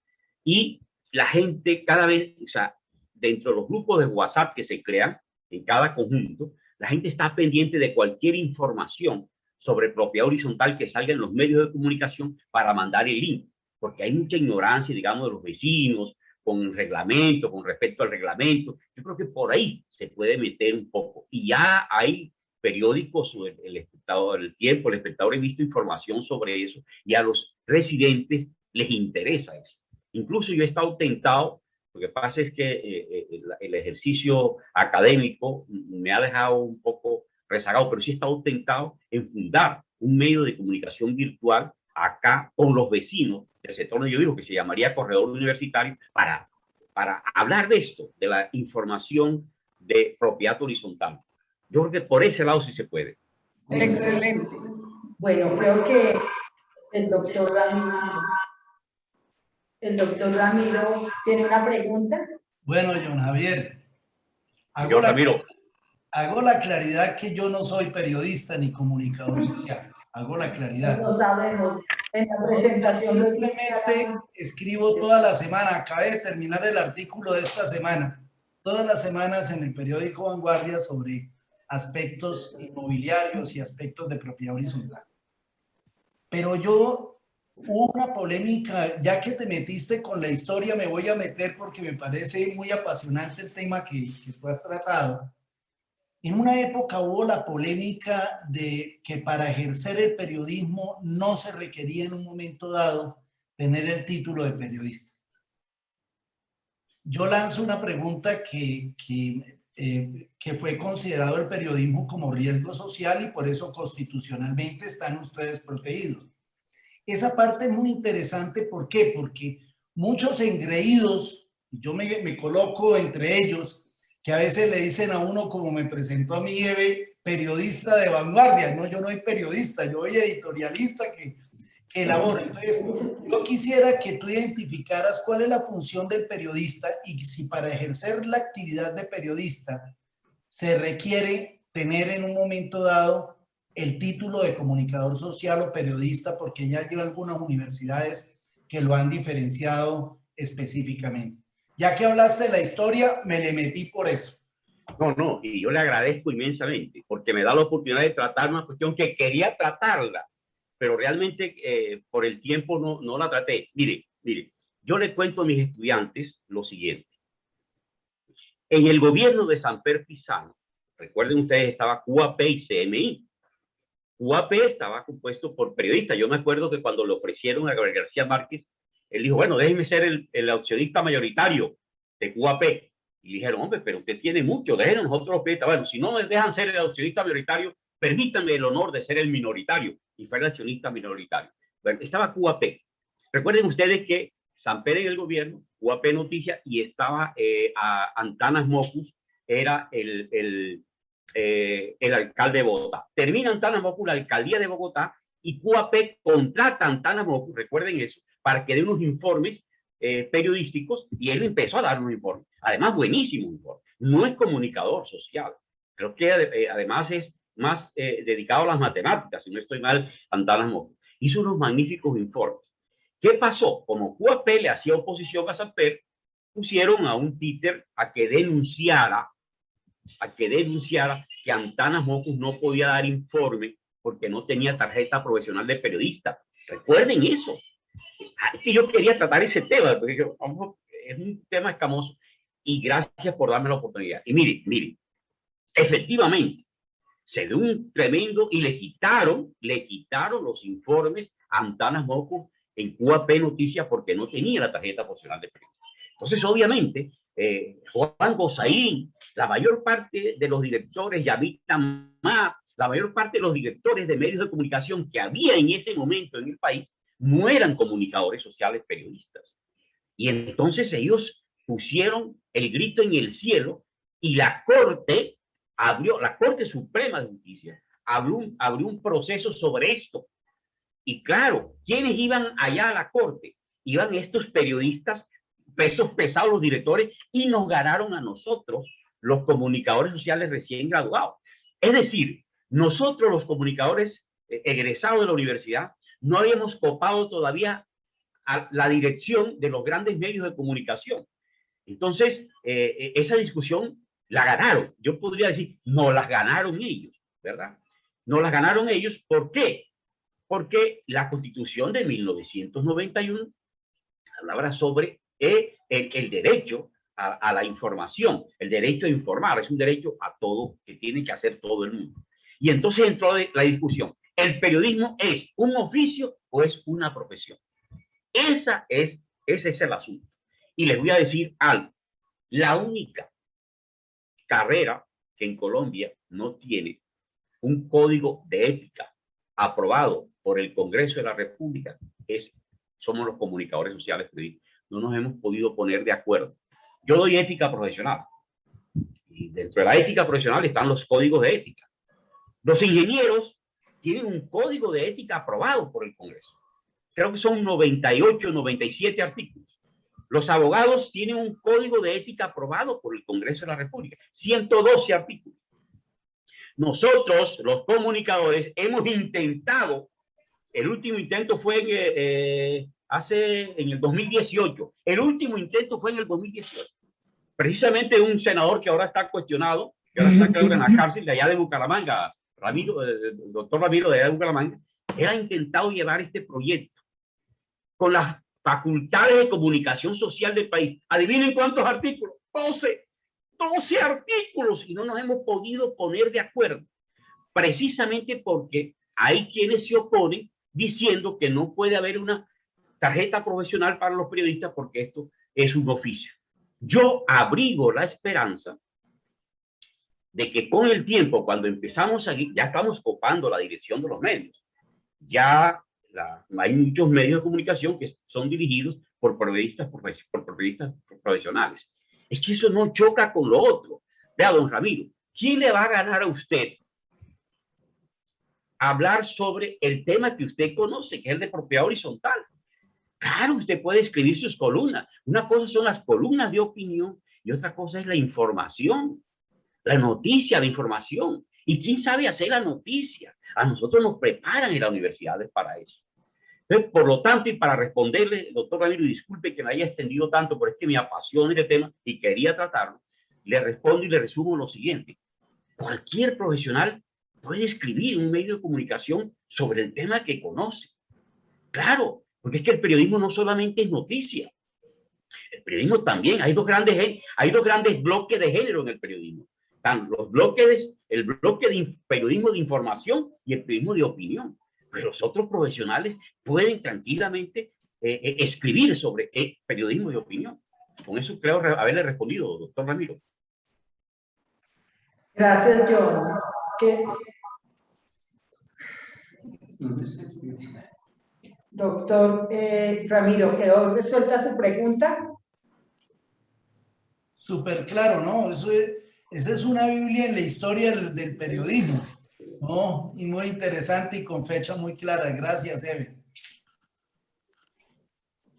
Speaker 5: Y la gente cada vez, o sea, dentro de los grupos de WhatsApp que se crean en cada conjunto, la gente está pendiente de cualquier información sobre propiedad horizontal que salga en los medios de comunicación para mandar el link, porque hay mucha ignorancia, digamos, de los vecinos con el reglamento, con respecto al reglamento. Yo creo que por ahí se puede meter un poco. Y ya hay periódicos, el Espectador, El Tiempo, El Espectador, he visto información sobre eso, y a los residentes les interesa eso. Incluso yo he estado tentado. Lo que pasa es que el ejercicio académico me ha dejado un poco rezagado, pero sí he estado tentado en fundar un medio de comunicación virtual acá con los vecinos del sector donde yo vivo, que se llamaría Corredor Universitario, para hablar de esto, de la información de propiedad horizontal. Yo creo que por ese lado sí se puede.
Speaker 7: Excelente.
Speaker 1: Bueno, creo que el doctor Ramiro tiene una pregunta.
Speaker 6: Bueno, John Javier,
Speaker 5: Yo, Ramiro,
Speaker 6: hago la claridad que yo no soy periodista ni comunicador social. Hago la claridad.
Speaker 1: No sabemos. En la presentación
Speaker 6: Simplemente escribo toda la semana. Acabé de terminar el artículo de esta semana. Todas las semanas en el periódico Vanguardia sobre aspectos inmobiliarios y aspectos de propiedad horizontal. Pero hubo una polémica, ya que te metiste con la historia, me voy a meter porque me parece muy apasionante el tema que tú has tratado. En una época hubo la polémica de que para ejercer el periodismo no se requería en un momento dado tener el título de periodista. Yo lanzo una pregunta que fue considerado el periodismo como riesgo social y por eso constitucionalmente están ustedes protegidos. Esa parte es muy interesante, ¿por qué? Porque muchos engreídos, yo me coloco entre ellos, que a veces le dicen a uno, como me presentó a mí Eve, periodista de vanguardia. No, yo no soy periodista, yo soy editorialista que elabora. Entonces, yo quisiera que tú identificaras cuál es la función del periodista y si para ejercer la actividad de periodista se requiere tener en un momento dado el título de comunicador social o periodista, porque ya hay algunas universidades que lo han diferenciado específicamente. Ya que hablaste de la historia, me le metí por eso.
Speaker 5: No, y yo le agradezco inmensamente, porque me da la oportunidad de tratar una cuestión que quería tratarla, pero realmente por el tiempo no la traté. Mire, yo le cuento a mis estudiantes lo siguiente. En el gobierno de Samper Pizano, recuerden ustedes, estaba QAP y CMI. QAP estaba compuesto por periodistas. Yo me acuerdo que cuando le ofrecieron a Gabriel García Márquez, él dijo, bueno, déjeme ser el accionista mayoritario de QAP. Y dijeron, hombre, pero usted tiene mucho, déjenos nosotros los periodistas. Bueno, si no me dejan ser el accionista mayoritario, permítanme el honor de ser el minoritario. Y fue el accionista minoritario. Bueno, estaba QAP. Recuerden ustedes que Samper en el gobierno, QAP Noticias, y estaba Antanas Mocus, era el alcalde de Bogotá. Termina Antanas Mocus la alcaldía de Bogotá y QAP contrata a Antanas Mocus, recuerden eso, para que dé unos informes periodísticos y él empezó a dar un informe. Además, buenísimo informe. No es comunicador social. Creo que además es más dedicado a las matemáticas, si no estoy mal, Antanas Mocos. Hizo unos magníficos informes. ¿Qué pasó? Como QAP le hacía oposición a Samper, pusieron a un títer a que denunciara que Antanas Mocos no podía dar informe porque no tenía tarjeta profesional de periodista. Recuerden eso. Es que yo quería tratar ese tema, porque es un tema escamoso, y gracias por darme la oportunidad. Y mire, efectivamente, se dio un tremendo, y le quitaron los informes a Antanas Mocos en QAP Noticias porque no tenía la tarjeta profesional de periodista. Entonces, obviamente, Juan Gozaín, la mayor parte de los directores, Yavit Tamá, la mayor parte de los directores de medios de comunicación que había en ese momento en el país, no eran comunicadores sociales periodistas. Y entonces ellos pusieron el grito en el cielo y la Corte Suprema de Justicia abrió un proceso sobre esto. Y claro, ¿quiénes iban allá a la Corte? Iban estos periodistas, pesos pesados, los directores, y nos ganaron a nosotros, los comunicadores sociales recién graduados. Es decir, nosotros los comunicadores egresados de la universidad no habíamos copado todavía a la dirección de los grandes medios de comunicación. Entonces, esa discusión la ganaron. Yo podría decir, no las ganaron ellos, ¿verdad? No las ganaron ellos. ¿Por qué? Porque la Constitución de 1991 hablaba sobre el derecho a la información, el derecho a informar. Es un derecho a todo que tiene que hacer todo el mundo. Y entonces entró la discusión. ¿El periodismo es un oficio o es una profesión? Ese es el asunto. Y les voy a decir algo. La única carrera que en Colombia no tiene un código de ética aprobado por el Congreso de la República somos los comunicadores sociales periodistas. No nos hemos podido poner de acuerdo. Yo doy ética profesional. Y dentro de la ética profesional están los códigos de ética. Los ingenieros tienen un código de ética aprobado por el Congreso. Creo que son 98, 97 artículos. Los abogados tienen un código de ética aprobado por el Congreso de la República. 112 artículos. Nosotros, los comunicadores, hemos intentado, el último intento fue en el 2018. El último intento fue en el 2018. Precisamente un senador que ahora está cuestionado, que ahora está creo en la cárcel de allá de Bucaramanga, el doctor Ramiro de allá de Bucaramanga, él ha intentado llevar este proyecto con las facultades de comunicación social del país. Adivinen cuántos artículos. 12 artículos, y no nos hemos podido poner de acuerdo, precisamente porque hay quienes se oponen diciendo que no puede haber una tarjeta profesional para los periodistas porque esto es un oficio. Yo abrigo la esperanza de que con el tiempo, cuando empezamos aquí, ya estamos copando la dirección de los medios. Ya hay muchos medios de comunicación que son dirigidos por periodistas profesionales. Es que eso no choca con lo otro. Vea, don Ramiro, ¿quién le va a ganar a usted hablar sobre el tema que usted conoce, que es el de propiedad horizontal? Claro, usted puede escribir sus columnas. Una cosa son las columnas de opinión y otra cosa es la información, la noticia, la información. ¿Y quién sabe hacer la noticia? A nosotros nos preparan en las universidades para eso. Entonces, por lo tanto, y para responderle, doctor Ramiro, disculpe que me haya extendido tanto, pero es que me apasiona este tema y quería tratarlo, le respondo y le resumo lo siguiente. Cualquier profesional puede escribir un medio de comunicación sobre el tema que conoce. Claro, porque es que el periodismo no solamente es noticia. El periodismo también, hay dos grandes bloques de género en el periodismo. Están el bloque de periodismo de información y el periodismo de opinión. Pero los otros profesionales pueden tranquilamente escribir sobre periodismo de opinión. Con eso creo haberle respondido, doctor Ramiro.
Speaker 1: Gracias, John. Doctor Ramiro, ¿quedó resuelta su pregunta?
Speaker 6: Súper claro, ¿no? Esa es una Biblia en la historia del periodismo, ¿no? Y muy interesante y con fecha muy clara. Gracias, Eve.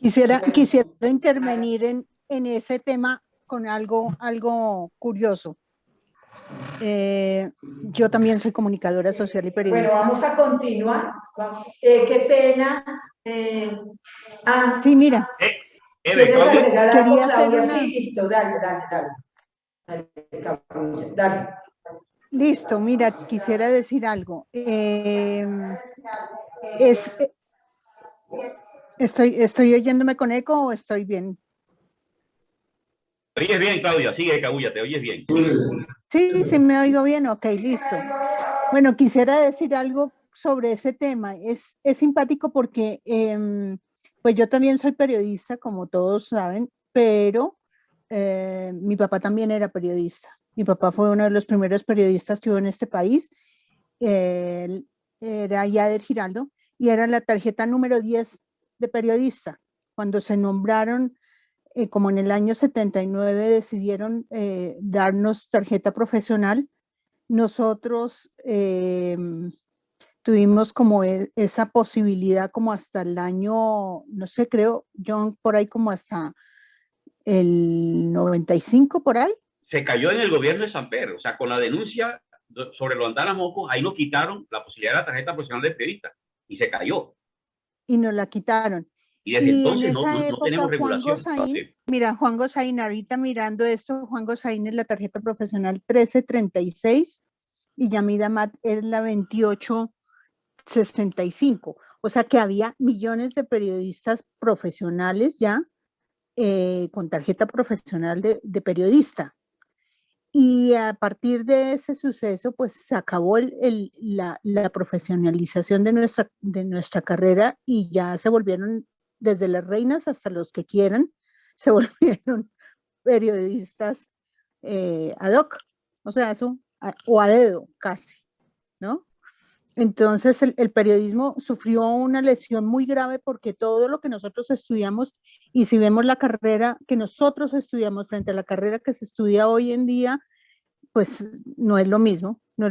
Speaker 8: Quisiera intervenir en ese tema con algo curioso. Yo también soy comunicadora social y
Speaker 1: Bueno,
Speaker 8: periodista.
Speaker 1: vamos a continuar. Qué pena.
Speaker 8: Sí, mira,
Speaker 1: ¿Quieres
Speaker 5: Claudia.
Speaker 1: agregar algo,
Speaker 8: quería hacer
Speaker 1: Claudia?
Speaker 8: una...
Speaker 1: Sí, listo, dale. Dale.
Speaker 8: Listo, mira, quisiera decir algo. ¿Estoy oyéndome con eco o estoy bien?
Speaker 5: Te oyes bien, Claudia, sigue, Cabulla, te oyes bien.
Speaker 8: Sí, sí me oigo bien, ok, listo. Bueno, quisiera decir algo sobre ese tema. Es simpático porque pues yo también soy periodista, como todos saben, pero mi papá también era periodista. Mi papá fue uno de los primeros periodistas que hubo en este país. Él era Yader Giraldo y era la tarjeta número 10 de periodista. Cuando se nombraron, como en el año 79 decidieron darnos tarjeta profesional, nosotros tuvimos como esa posibilidad como hasta el año, no sé, creo, John, por ahí como hasta el 95, por ahí.
Speaker 5: Se cayó en el gobierno de Samper, o sea, con la denuncia sobre los andanamocos, ahí nos quitaron la posibilidad de la tarjeta profesional de periodista y se cayó.
Speaker 8: Y nos la quitaron.
Speaker 5: Y desde
Speaker 8: Y en
Speaker 5: entonces
Speaker 8: esa
Speaker 5: no
Speaker 8: época,
Speaker 5: tenemos
Speaker 8: Juan
Speaker 5: regulación.
Speaker 8: Gosaín,
Speaker 5: Sí.
Speaker 8: mira, Juan Gosaín, ahorita mirando esto, Juan Gosaín es la tarjeta profesional 1336 y Yamida Mat es la 2865. O sea que había millones de periodistas profesionales ya con tarjeta profesional de periodista. Y a partir de ese suceso, pues se acabó la profesionalización de nuestra carrera y ya se volvieron, desde las reinas hasta los que quieran, se volvieron periodistas ad hoc, o sea, eso, o a dedo casi, ¿no? Entonces el periodismo sufrió una lesión muy grave porque todo lo que nosotros estudiamos, y si vemos la carrera que nosotros estudiamos frente a la carrera que se estudia hoy en día, pues no es lo mismo, no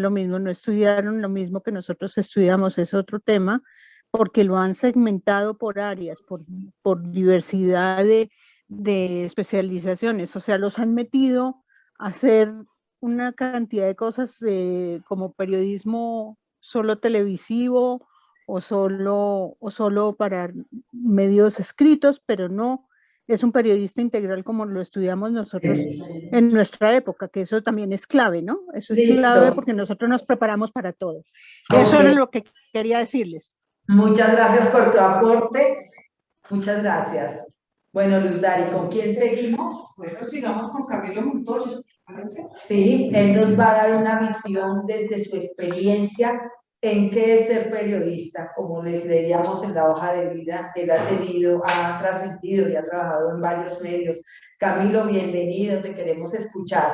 Speaker 8: estudiaron lo mismo que nosotros estudiamos, es otro tema, porque lo han segmentado por áreas, por diversidad de especializaciones, o sea, los han metido a hacer una cantidad de cosas como periodismo solo televisivo o solo para medios escritos, pero no es un periodista integral como lo estudiamos nosotros en nuestra época, que eso también es clave, ¿no? Eso es clave porque nosotros nos preparamos para todo. Eso era lo que quería decirles.
Speaker 1: Muchas gracias por tu aporte. Muchas gracias. Bueno, Luz Dari, ¿con quién seguimos?
Speaker 3: Bueno, sigamos con Camilo Montoya.
Speaker 1: Sí, él nos va a dar una visión desde su experiencia en qué es ser periodista. Como les leíamos en la hoja de vida, él ha trascendido y ha trabajado en varios medios. Camilo, bienvenido, te queremos escuchar.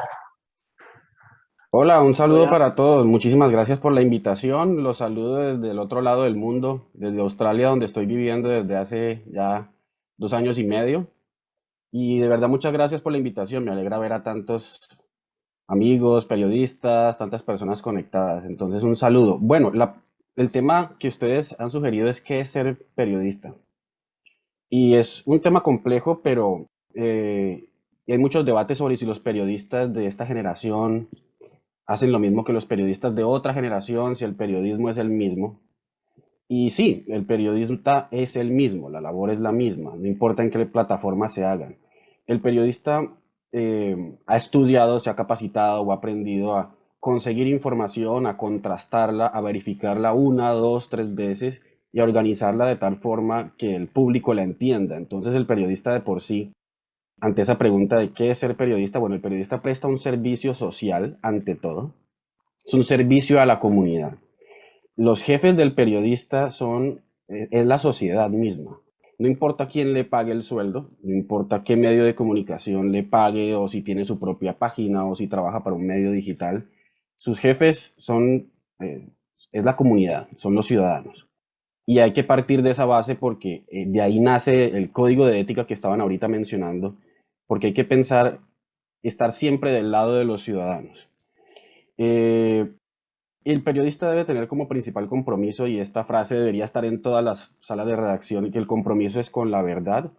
Speaker 9: Hola, un saludo para todos. Muchísimas gracias por la invitación. Los saludo desde el otro lado del mundo, desde Australia, donde estoy viviendo desde hace ya 2 años y medio. Y de verdad, muchas gracias por la invitación. Me alegra ver a tantos amigos, periodistas, tantas personas conectadas. Entonces, un saludo. Bueno, el tema que ustedes han sugerido es qué es ser periodista. Y es un tema complejo, pero hay muchos debates sobre si los periodistas de esta generación hacen lo mismo que los periodistas de otra generación, si el periodismo es el mismo. Y sí, el periodista es el mismo, la labor es la misma, no importa en qué plataforma se hagan. El periodista ha estudiado, se ha capacitado o ha aprendido a conseguir información, a contrastarla, a verificarla una, dos, tres veces y a organizarla de tal forma que el público la entienda. Entonces el periodista de por sí, ante esa pregunta de qué es ser periodista, bueno, el periodista presta un servicio social ante todo, es un servicio a la comunidad. Los jefes del periodista es la sociedad misma. No importa quién le pague el sueldo, no importa qué medio de comunicación le pague o si tiene su propia página o si trabaja para un medio digital, sus jefes es la comunidad, son los ciudadanos. Y hay que partir de esa base porque de ahí nace el código de ética que estaban ahorita mencionando, porque hay que pensar, estar siempre del lado de los ciudadanos. El periodista debe tener como principal compromiso, y esta frase debería estar en todas las salas de redacción, que el compromiso es con la verdad,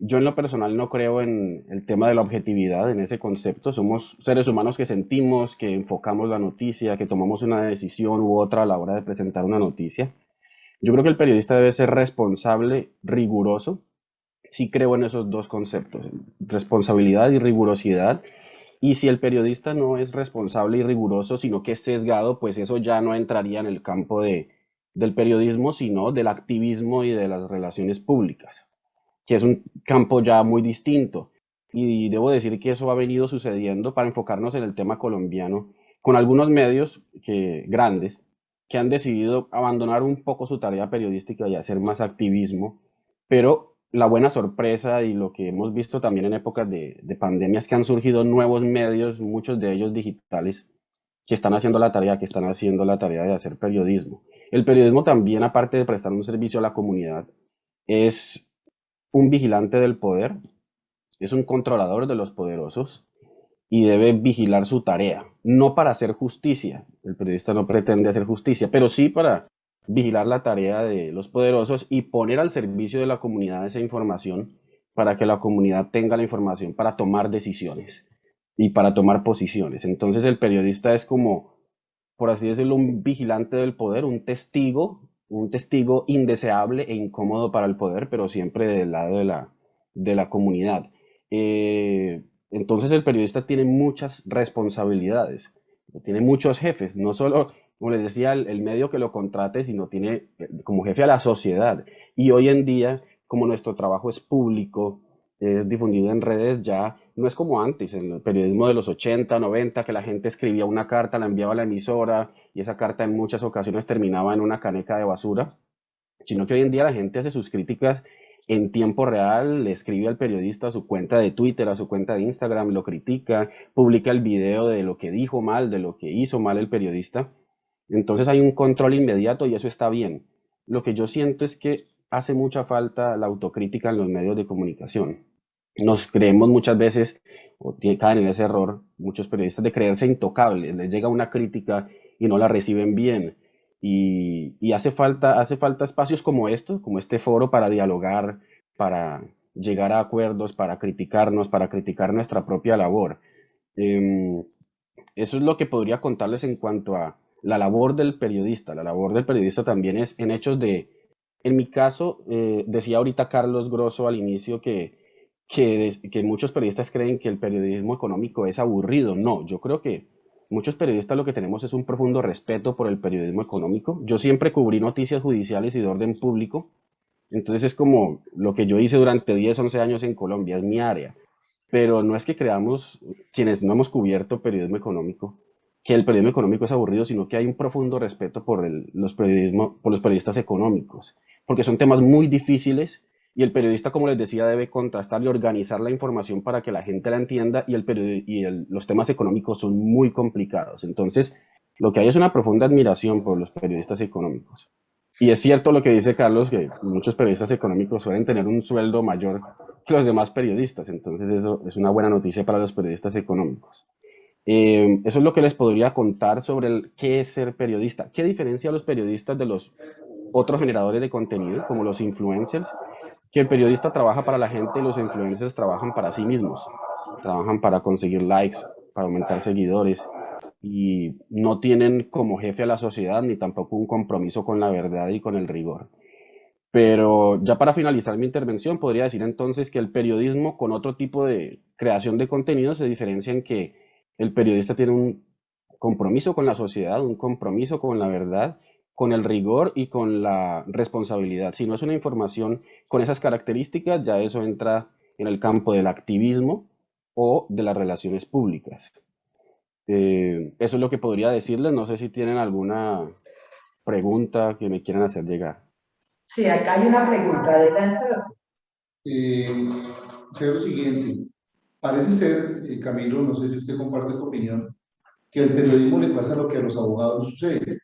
Speaker 9: Yo en lo personal no creo en el tema de la objetividad, en ese concepto. Somos seres humanos que sentimos, que enfocamos la noticia, que tomamos una decisión u otra a la hora de presentar una noticia. Yo creo que el periodista debe ser responsable, riguroso. Sí creo en esos dos conceptos, responsabilidad y rigurosidad. Y si el periodista no es responsable y riguroso, sino que es sesgado, pues eso ya no entraría en el campo del periodismo, sino del activismo y de las relaciones públicas, que es un campo ya muy distinto. Y debo decir que eso ha venido sucediendo para enfocarnos en el tema colombiano, con algunos medios grandes que han decidido abandonar un poco su tarea periodística y hacer más activismo, pero la buena sorpresa y lo que hemos visto también en épocas de pandemia es que han surgido nuevos medios, muchos de ellos digitales, que están haciendo la tarea, de hacer periodismo. El periodismo también, aparte de prestar un servicio a la comunidad, es un vigilante del poder, es un controlador de los poderosos y debe vigilar su tarea, no para hacer justicia, el periodista no pretende hacer justicia, pero sí para vigilar la tarea de los poderosos y poner al servicio de la comunidad esa información para que la comunidad tenga la información para tomar decisiones y para tomar posiciones. Entonces el periodista es como, por así decirlo, un vigilante del poder, un testigo indeseable e incómodo para el poder, pero siempre del lado de la comunidad. Entonces el periodista tiene muchas responsabilidades, tiene muchos jefes, no solo, como les decía, el medio que lo contrate, sino tiene como jefe a la sociedad. Y hoy en día, como nuestro trabajo es público, es difundido en redes, ya no es como antes, en el periodismo de los 80, 90, que la gente escribía una carta, la enviaba a la emisora y esa carta en muchas ocasiones terminaba en una caneca de basura, sino que hoy en día la gente hace sus críticas en tiempo real, le escribe al periodista a su cuenta de Twitter, a su cuenta de Instagram, lo critica, publica el video de lo que dijo mal, de lo que hizo mal el periodista. Entonces hay un control inmediato y eso está bien. Lo que yo siento es que hace mucha falta la autocrítica en los medios de comunicación. Nos creemos muchas veces, o caen en ese error, muchos periodistas, de creerse intocables. Les llega una crítica y no la reciben bien. Y hace falta espacios como estos, como este foro para dialogar, para llegar a acuerdos, para criticarnos, para criticar nuestra propia labor. Eso es lo que podría contarles en cuanto a la labor del periodista. La labor del periodista también es en hechos en mi caso, decía ahorita Carlos Grosso al inicio que muchos periodistas creen que el periodismo económico es aburrido. No, yo creo que muchos periodistas lo que tenemos es un profundo respeto por el periodismo económico. Yo siempre cubrí noticias judiciales y de orden público, entonces es como lo que yo hice durante 10, 11 años en Colombia, es mi área. Pero no es que creamos, quienes no hemos cubierto periodismo económico, que el periodismo económico es aburrido, sino que hay un profundo respeto por los periodistas económicos, porque son temas muy difíciles y el periodista, como les decía, debe contrastar y organizar la información para que la gente la entienda y los temas económicos son muy complicados. Entonces, lo que hay es una profunda admiración por los periodistas económicos. Y es cierto lo que dice Carlos, que muchos periodistas económicos suelen tener un sueldo mayor que los demás periodistas, entonces eso es una buena noticia para los periodistas económicos. Eso es lo que les podría contar sobre qué es ser periodista. ¿Qué diferencia a los periodistas de los otros generadores de contenido, como los influencers? Que el periodista trabaja para la gente y los influencers trabajan para sí mismos. Trabajan para conseguir likes, para aumentar seguidores y no tienen como jefe a la sociedad ni tampoco un compromiso con la verdad y con el rigor. Pero ya para finalizar mi intervención, podría decir entonces que el periodismo con otro tipo de creación de contenido se diferencia en que el periodista tiene un compromiso con la sociedad, un compromiso con la verdad, con el rigor y con la responsabilidad. Si no es una información con esas características, ya eso entra en el campo del activismo o de las relaciones públicas. Eso es lo que podría decirles. No sé si tienen alguna pregunta que me quieran hacer llegar.
Speaker 1: Sí, acá hay una pregunta. Adelante, doctor.
Speaker 2: Sería lo siguiente. Parece ser, Camilo, no sé si usted comparte esta opinión, que al periodismo le pasa lo que a los abogados sucede.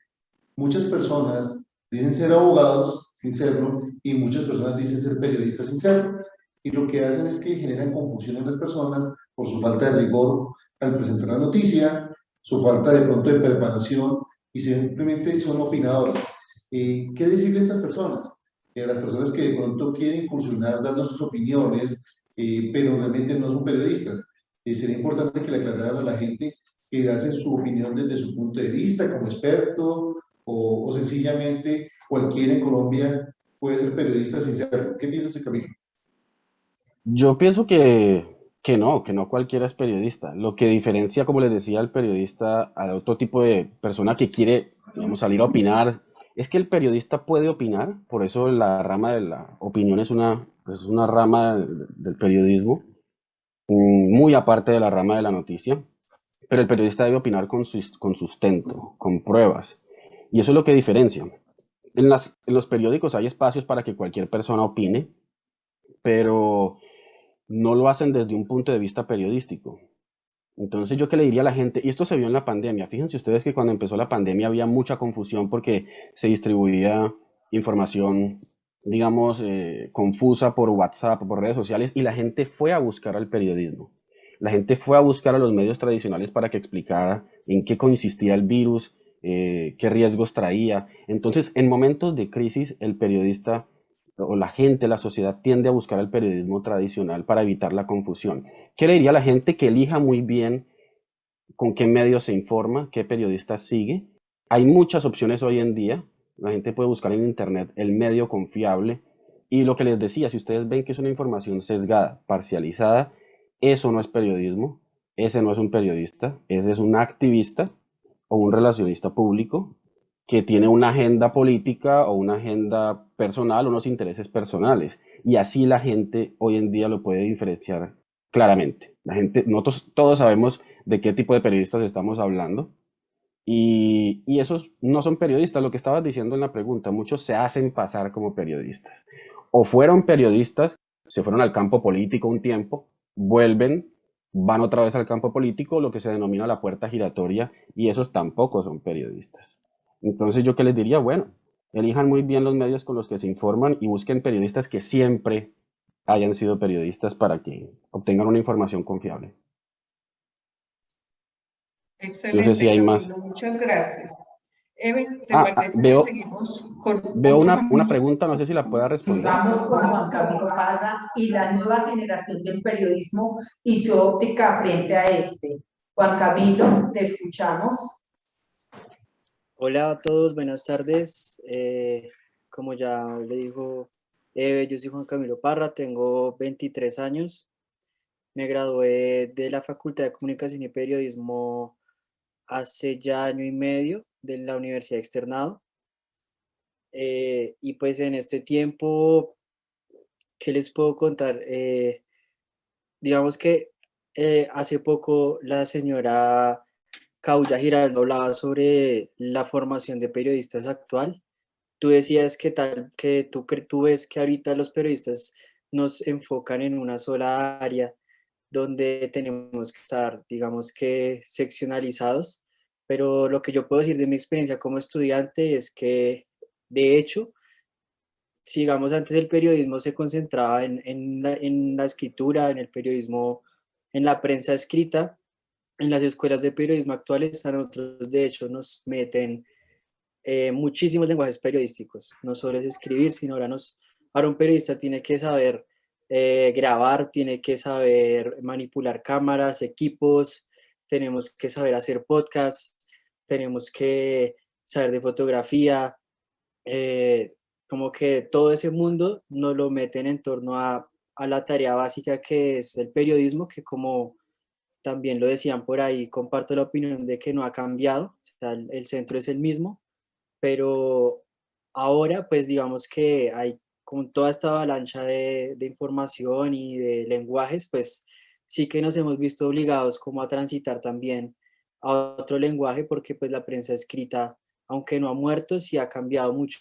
Speaker 2: Muchas personas dicen ser abogados sin serlo y muchas personas dicen ser periodistas sin serlo. Y lo que hacen es que generan confusión en las personas por su falta de rigor al presentar la noticia, su falta de pronto de preparación y simplemente son opinadores. ¿Qué decirle a estas personas? las personas que de pronto quieren incursionar dando sus opiniones, pero realmente no son periodistas. Sería importante que le aclararan a la gente que hacen su opinión desde su punto de vista como experto o sencillamente cualquiera en Colombia puede ser periodista sin serlo. ¿Qué piensas, Camilo?
Speaker 9: Yo pienso que no cualquiera es periodista. Lo que diferencia, como les decía, al periodista a otro tipo de persona que quiere, digamos, salir a opinar, es que el periodista puede opinar, por eso la rama de la opinión es una rama del periodismo, muy aparte de la rama de la noticia, pero el periodista debe opinar con sustento, con pruebas, y eso es lo que diferencia. En los periódicos hay espacios para que cualquier persona opine, pero no lo hacen desde un punto de vista periodístico. Entonces, yo qué le diría a la gente, y esto se vio en la pandemia, fíjense ustedes que cuando empezó la pandemia había mucha confusión porque se distribuía información, digamos, confusa por WhatsApp, por redes sociales, y la gente fue a buscar al periodismo. La gente fue a buscar a los medios tradicionales para que explicara en qué consistía el virus, qué riesgos traía. Entonces, en momentos de crisis, el periodista o la gente, la sociedad tiende a buscar el periodismo tradicional para evitar la confusión. ¿Qué le diría a la gente? Que elija muy bien con qué medios se informa, qué periodista sigue. Hay muchas opciones hoy en día. La gente puede buscar en internet el medio confiable. Y lo que les decía, si ustedes ven que es una información sesgada, parcializada, eso no es periodismo, ese no es un periodista, ese es un activista o un relacionista público que tiene una agenda política o una agenda personal, unos intereses personales. Y así la gente hoy en día lo puede diferenciar claramente. La gente, nosotros todos sabemos de qué tipo de periodistas estamos hablando. Y esos no son periodistas, lo que estabas diciendo en la pregunta, muchos se hacen pasar como periodistas. O fueron periodistas, se fueron al campo político un tiempo, vuelven, van otra vez al campo político, lo que se denomina la puerta giratoria, y esos tampoco son periodistas. Entonces, yo qué les diría, bueno, elijan muy bien los medios con los que se informan y busquen periodistas que siempre hayan sido periodistas para que obtengan una información confiable. No sé si
Speaker 7: Excelente,
Speaker 9: hay más.
Speaker 7: Camilo, muchas gracias. Eben, ¿te parece si
Speaker 9: Veo,
Speaker 7: seguimos con
Speaker 9: veo
Speaker 7: otro
Speaker 9: una
Speaker 7: Camilo?
Speaker 9: pregunta, no sé si la pueda responder.
Speaker 1: Vamos con Juan Camilo Parra y la nueva generación del periodismo y su óptica frente a este. Juan Camilo, te escuchamos.
Speaker 10: Hola a todos, buenas tardes. Como ya le dijo yo soy Juan Camilo Parra, tengo 23 años. Me gradué de la Facultad de Comunicación y Periodismo hace ya año y medio de la Universidad Externado. Y pues en este tiempo, ¿qué les puedo contar? Digamos que hace poco la señora Caulla Giraldo hablaba sobre la formación de periodistas actual. Tú decías que tal, que tú ves que ahorita los periodistas nos enfocan en una sola área donde tenemos que estar, digamos que seccionalizados, pero lo que yo puedo decir de mi experiencia como estudiante es que, de hecho, si digamos antes el periodismo se concentraba en la escritura, en el periodismo, en la prensa escrita, en las escuelas de periodismo actuales a nosotros de hecho nos meten muchísimos lenguajes periodísticos. No solo es escribir, sino ahora un periodista tiene que saber grabar, tiene que saber manipular cámaras, equipos, tenemos que saber hacer podcasts, tenemos que saber de fotografía, como que todo ese mundo nos lo meten en torno a la tarea básica que es el periodismo, que como también lo decían por ahí, comparto la opinión de que no ha cambiado, o sea, el centro es el mismo, pero ahora pues digamos que hay con toda esta avalancha de información y de lenguajes, pues sí que nos hemos visto obligados como a transitar también a otro lenguaje porque pues la prensa escrita, aunque no ha muerto, sí ha cambiado mucho,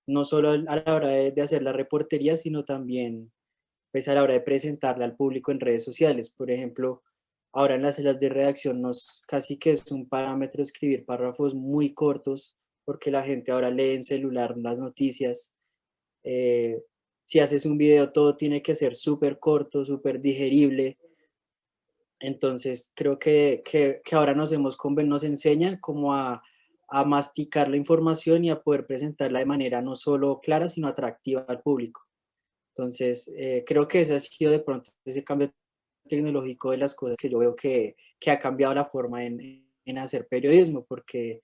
Speaker 10: no solo a la hora de hacer la reportería, sino también pues a la hora de presentarla al público en redes sociales. Por ejemplo, ahora en las salas de redacción casi que es un parámetro escribir párrafos muy cortos porque la gente ahora lee en celular las noticias. Eh, si haces un video todo tiene que ser súper corto, súper digerible. Entonces creo que ahora nos enseñan como a a masticar la información y a poder presentarla de manera no solo clara, sino atractiva al público. Entonces, creo que ese ha sido de pronto ese cambio tecnológico de las cosas que yo veo que ha cambiado la forma en hacer periodismo, porque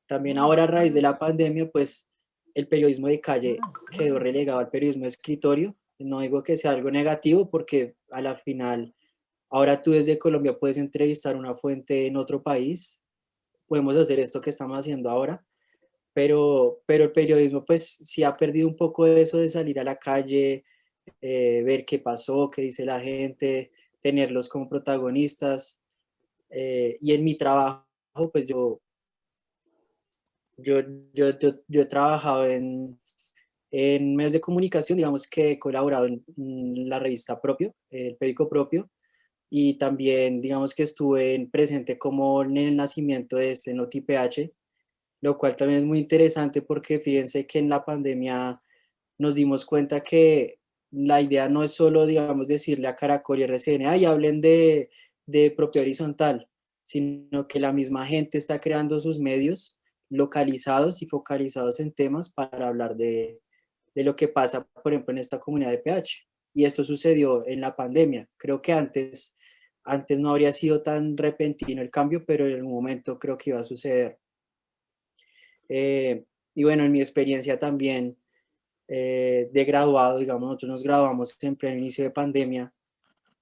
Speaker 10: también ahora a raíz de la pandemia, pues el periodismo de calle quedó relegado al periodismo de escritorio. No digo que sea algo negativo, porque a la final, ahora tú desde Colombia puedes entrevistar una fuente en otro país, podemos hacer esto que estamos haciendo ahora, pero el periodismo pues sí ha perdido un poco de eso de salir a la calle, ver qué pasó, qué dice la gente, tenerlos como protagonistas. Y en mi trabajo, pues yo, yo he trabajado en medios de comunicación, digamos que he colaborado en la revista Propio, el periódico Propio, y también digamos que estuve presente como en el nacimiento de este NotiPH, lo cual también es muy interesante porque fíjense que en la pandemia nos dimos cuenta que la idea no es solo, digamos, decirle a Caracol y RCN, ay, hablen de Propio Horizontal, sino que la misma gente está creando sus medios localizados y focalizados en temas para hablar de lo que pasa, por ejemplo, en esta comunidad de PH. Y esto sucedió en la pandemia. Creo que antes no habría sido tan repentino el cambio, pero en un momento creo que iba a suceder. Y bueno, en mi experiencia también de graduado, digamos, nosotros nos graduamos en pleno inicio de pandemia,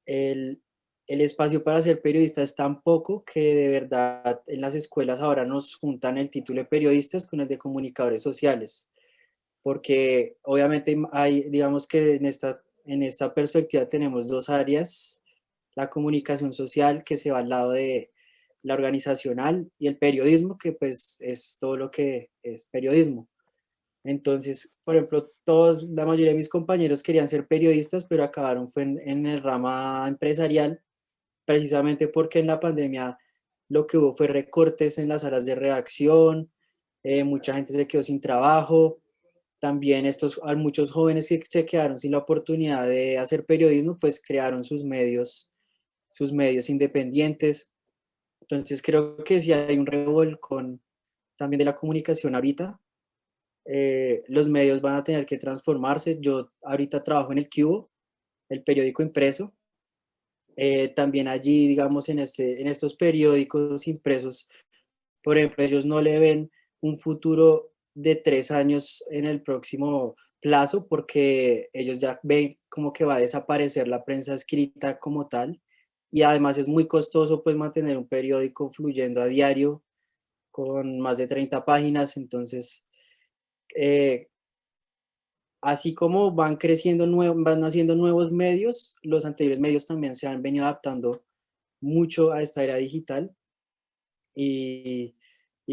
Speaker 10: el espacio para ser periodista es tan poco que de verdad en las escuelas ahora nos juntan el título de periodistas con el de comunicadores sociales, porque obviamente hay, digamos que en esta perspectiva tenemos dos áreas, la comunicación social que se va al lado de la organizacional y el periodismo que pues es todo lo que es periodismo. Entonces, por ejemplo, la mayoría de mis compañeros querían ser periodistas, pero acabaron fue en el rama empresarial, precisamente porque en la pandemia lo que hubo fue recortes en las salas de redacción, mucha gente se quedó sin trabajo, también muchos jóvenes que se quedaron sin la oportunidad de hacer periodismo, pues crearon sus medios independientes. Entonces creo que sí hay un revolcón también de la comunicación ahorita. Los medios van a tener que transformarse. Yo ahorita trabajo en el Cubo, el periódico impreso. También allí, digamos, en estos periódicos impresos, por ejemplo, ellos no le ven un futuro de 3 años en el próximo plazo porque ellos ya ven como que va a desaparecer la prensa escrita como tal y además es muy costoso pues mantener un periódico fluyendo a diario con más de 30 páginas, entonces así como van creciendo, van naciendo nuevos medios, los anteriores medios también se han venido adaptando mucho a esta era digital y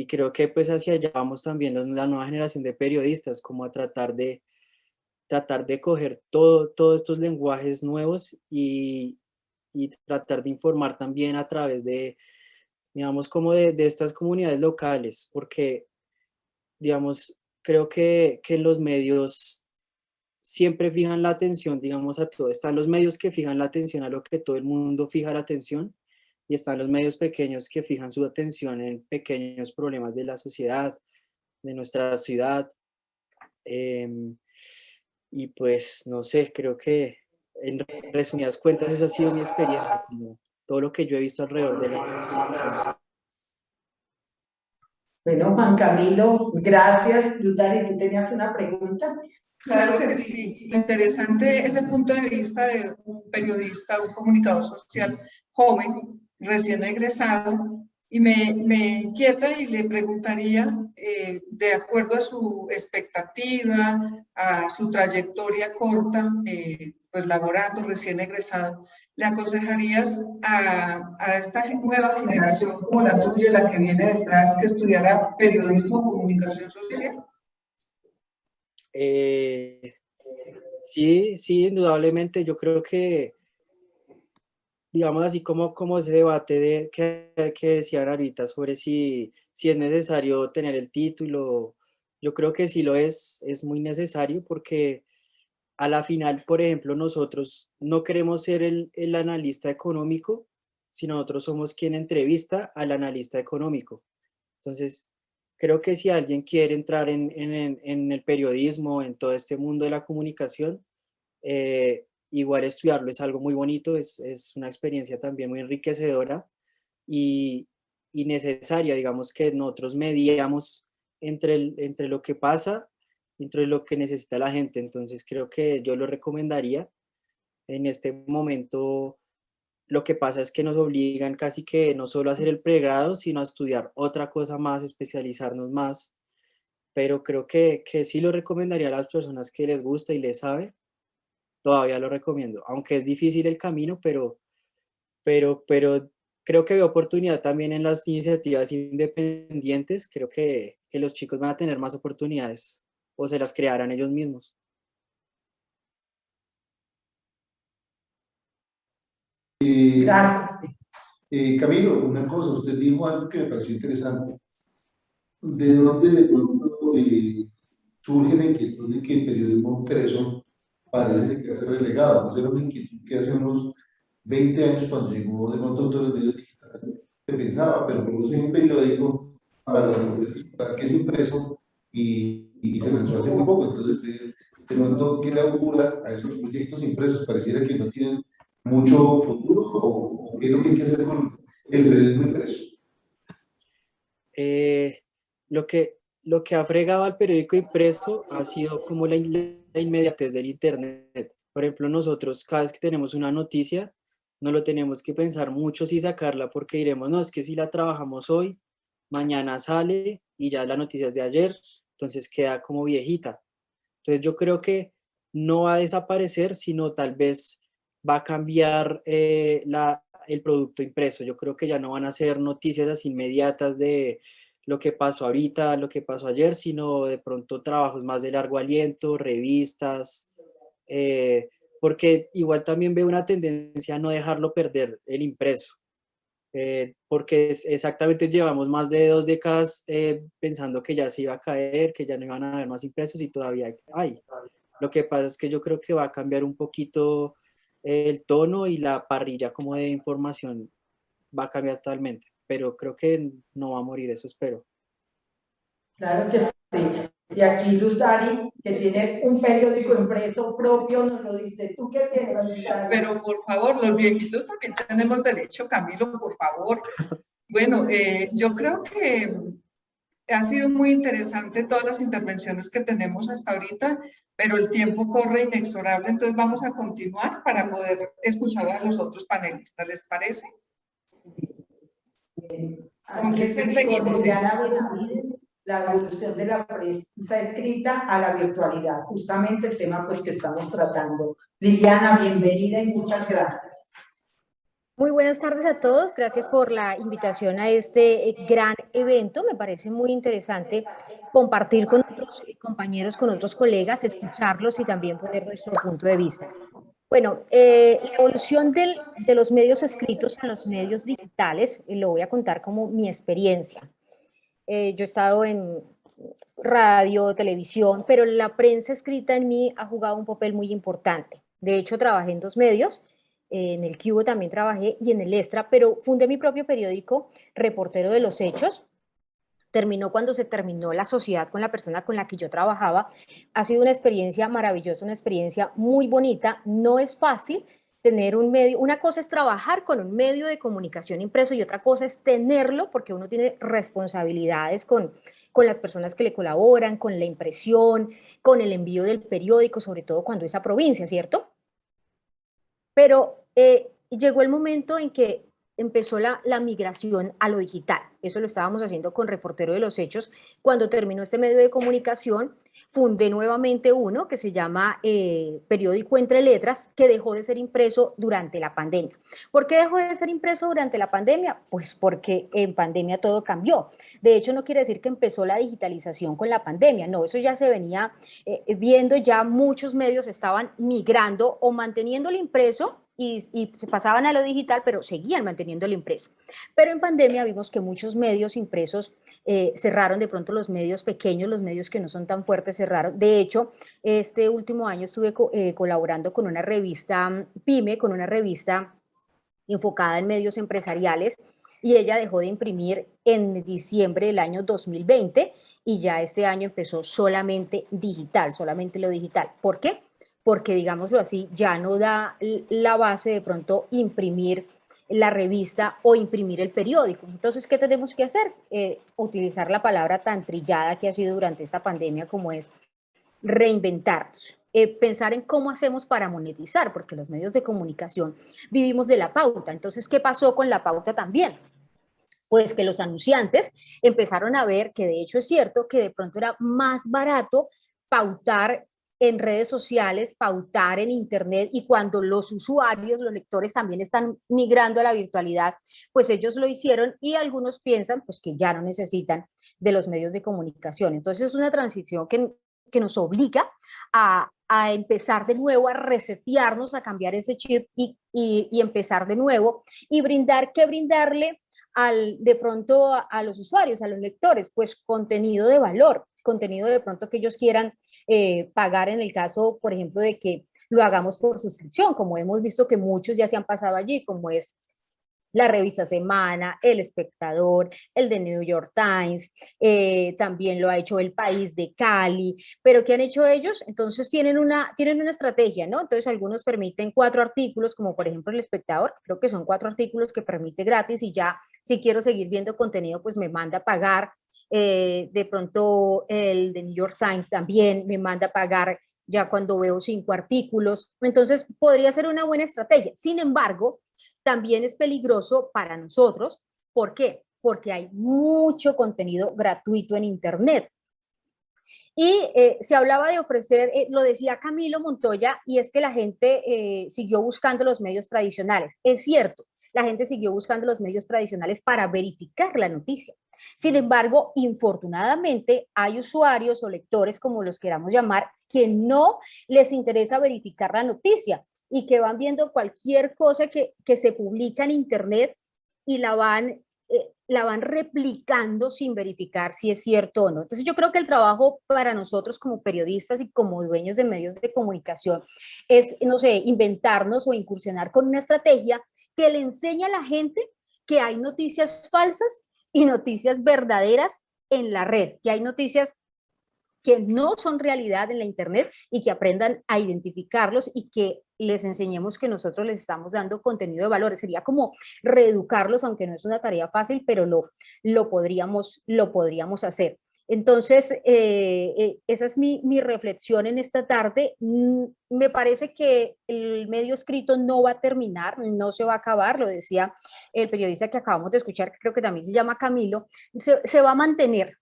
Speaker 10: creo que pues hacia allá vamos también la nueva generación de periodistas, como a tratar de coger todos estos lenguajes nuevos y tratar de informar también a través de, digamos, como de estas comunidades locales, porque, digamos, creo que los medios siempre fijan la atención, digamos, a todo. Están los medios que fijan la atención a lo que todo el mundo fija la atención y están los medios pequeños que fijan su atención en pequeños problemas de la sociedad, de nuestra ciudad. Y pues, no sé, creo que en resumidas cuentas esa ha sido mi experiencia, como todo lo que yo he visto alrededor de la comunicación.
Speaker 1: Bueno, Juan Camilo, gracias. Luz Dari, ¿tú tenías una pregunta?
Speaker 7: Claro que sí. Interesante ese punto de vista de un periodista, un comunicador social joven, recién egresado, y me inquieta y le preguntaría, de acuerdo a su expectativa, a su trayectoria corta, pues laborando, recién egresado, ¿le aconsejarías a esta nueva generación como la tuya, la que viene detrás, que estudiara periodismo o comunicación social?
Speaker 10: Sí, sí, indudablemente. Yo creo que, digamos así como ese debate que decían ahorita sobre si es necesario tener el título, yo creo que sí lo es muy necesario porque a la final, por ejemplo, nosotros no queremos ser el analista económico, sino nosotros somos quien entrevista al analista económico. Entonces, creo que si alguien quiere entrar en el periodismo, en todo este mundo de la comunicación, igual estudiarlo es algo muy bonito, es una experiencia también muy enriquecedora y necesaria. Digamos que nosotros mediamos entre lo que pasa, entre lo que necesita la gente. Entonces creo que yo lo recomendaría. En este momento lo que pasa es que nos obligan casi que no solo a hacer el pregrado, sino a estudiar otra cosa más, especializarnos más. Pero creo que sí lo recomendaría a las personas que les gusta y les sabe. Todavía lo recomiendo, aunque es difícil el camino, pero creo que veo oportunidad también en las iniciativas independientes. Creo que los chicos van a tener más oportunidades o se las crearán ellos mismos.
Speaker 1: Gracias.
Speaker 2: Camilo, una cosa, usted dijo algo que me pareció interesante. ¿De dónde de pronto surge la inquietud de que el periodismo impreso parece que va a ser relegado? Esa era una inquietud que hace unos 20 años, cuando llegó de pronto todos los medios digitales, se pensaba, pero como soy un periódico para que es impreso y se lanzó hace muy poco, entonces de pronto, ¿qué le augura a esos proyectos impresos? Pareciera que no tienen mucho futuro, o qué es lo que hay que hacer con el periodismo impreso.
Speaker 10: Lo que ha fregado al periódico impreso ha sido como la inmediatez del internet. Por ejemplo, nosotros cada vez que tenemos una noticia, no lo tenemos que pensar mucho si sacarla, porque diremos, no, es que si la trabajamos hoy, mañana sale y ya la noticia es de ayer, entonces queda como viejita. Entonces yo creo que no va a desaparecer, sino tal vez va a cambiar el producto impreso. Yo creo que ya no van a ser noticias así inmediatas de lo que pasó ahorita, lo que pasó ayer, sino de pronto trabajos más de largo aliento, revistas, porque igual también veo una tendencia a no dejarlo perder el impreso. Porque exactamente llevamos más de 2 décadas pensando que ya se iba a caer, que ya no iban a haber más impresos y todavía hay. Lo que pasa es que yo creo que va a cambiar un poquito el tono y la parrilla como de información va a cambiar totalmente, pero creo que no va a morir, eso espero.
Speaker 1: Claro que sí. Y aquí Luz Dari, que tiene un periódico impreso propio, nos lo dice. ¿Tú qué tienes, Luz Dari?
Speaker 7: Pero por favor, los viejitos también tenemos derecho, Camilo, por favor. Bueno, yo creo que ha sido muy interesante todas las intervenciones que tenemos hasta ahorita, pero el tiempo corre inexorable, entonces vamos a continuar para poder escuchar a los otros panelistas, ¿les parece?
Speaker 1: ¿Con qué seguimos? Liliana Benavides, la evolución de la prensa escrita a la virtualidad, justamente el tema pues que estamos tratando. Liliana, bienvenida y muchas gracias.
Speaker 11: Muy buenas tardes a todos, gracias por la invitación a este gran evento. Me parece muy interesante compartir con otros compañeros, con otros colegas, escucharlos y también poner nuestro punto de vista. Bueno, la evolución de los medios escritos a los medios digitales, lo voy a contar como mi experiencia. Yo he estado en radio, televisión, pero la prensa escrita en mí ha jugado un papel muy importante. De hecho, trabajé en 2 medios, en el Cubo también trabajé y en el Extra, pero fundé mi propio periódico, Reportero de los Hechos. Terminó cuando se terminó la sociedad con la persona con la que yo trabajaba. Ha sido una experiencia maravillosa, una experiencia muy bonita. No es fácil tener un medio, una cosa es trabajar con un medio de comunicación impreso y otra cosa es tenerlo, porque uno tiene responsabilidades con las personas que le colaboran, con la impresión, con el envío del periódico, sobre todo cuando es a provincia, ¿cierto? Pero llegó el momento en que empezó la migración a lo digital. Eso lo estábamos haciendo con Reportero de los Hechos. Cuando terminó este medio de comunicación, fundé nuevamente uno que se llama Periódico Entre Letras, que dejó de ser impreso durante la pandemia. ¿Por qué dejó de ser impreso durante la pandemia? Pues porque en pandemia todo cambió. De hecho, no quiere decir que empezó la digitalización con la pandemia, no, eso ya se venía viendo, ya muchos medios estaban migrando o manteniendo el impreso y se pasaban a lo digital, pero seguían manteniendo el impreso. Pero en pandemia vimos que muchos medios impresos cerraron, de pronto los medios pequeños, los medios que no son tan fuertes cerraron. De hecho, este último año estuve colaborando con una revista PYME, con una revista enfocada en medios empresariales. y ella dejó de imprimir en diciembre del año 2020 y ya este año empezó solamente digital, solamente lo digital. ¿Por qué? Porque, digámoslo así, ya no da la base de pronto imprimir la revista o imprimir el periódico. Entonces, ¿qué tenemos que hacer? Utilizar la palabra tan trillada que ha sido durante esta pandemia como es reinventarnos. Pensar en cómo hacemos para monetizar, porque los medios de comunicación vivimos de la pauta. Entonces, ¿qué pasó con la pauta también? Pues que los anunciantes empezaron a ver que de hecho es cierto que de pronto era más barato pautar en redes sociales, pautar en internet, y cuando los usuarios, los lectores también están migrando a la virtualidad, pues ellos lo hicieron y algunos piensan pues que ya no necesitan de los medios de comunicación. Entonces es una transición que nos obliga a empezar de nuevo, a resetearnos, a cambiar ese chip y empezar de nuevo y brindarle de pronto a los usuarios, a los lectores, pues contenido de valor, contenido de pronto que ellos quieran pagar en el caso, por ejemplo, de que lo hagamos por suscripción, como hemos visto que muchos ya se han pasado allí, como es la revista Semana, El Espectador, el de New York Times, también lo ha hecho El País de Cali, pero ¿qué han hecho ellos? Entonces tienen una estrategia, ¿no? Entonces algunos permiten 4 artículos, como por ejemplo El Espectador, creo que son 4 artículos que permite gratis y ya si quiero seguir viendo contenido, pues me manda a pagar. De pronto el de New York Times también me manda a pagar ya cuando veo 5 artículos, entonces podría ser una buena estrategia. Sin embargo, también es peligroso para nosotros. ¿Por qué? Porque hay mucho contenido gratuito en Internet. Y se hablaba de ofrecer, lo decía Camilo Montoya, y es que la gente siguió buscando los medios tradicionales. Es cierto, la gente siguió buscando los medios tradicionales para verificar la noticia. Sin embargo, infortunadamente, hay usuarios o lectores, como los queramos llamar, que no les interesa verificar la noticia y que van viendo cualquier cosa que se publica en Internet y la van replicando sin verificar si es cierto o no. Entonces yo creo que el trabajo para nosotros como periodistas y como dueños de medios de comunicación es, no sé, inventarnos o incursionar con una estrategia que le enseñe a la gente que hay noticias falsas y noticias verdaderas en la red, que hay noticias que no son realidad en la Internet y que aprendan a identificarlos y que les enseñemos que nosotros les estamos dando contenido de valores. Sería como reeducarlos, aunque no es una tarea fácil, pero lo podríamos hacer. Entonces, esa es mi reflexión en esta tarde. Me parece que el medio escrito no va a terminar, no se va a acabar, lo decía el periodista que acabamos de escuchar, que creo que también se llama Camilo, se va a mantener.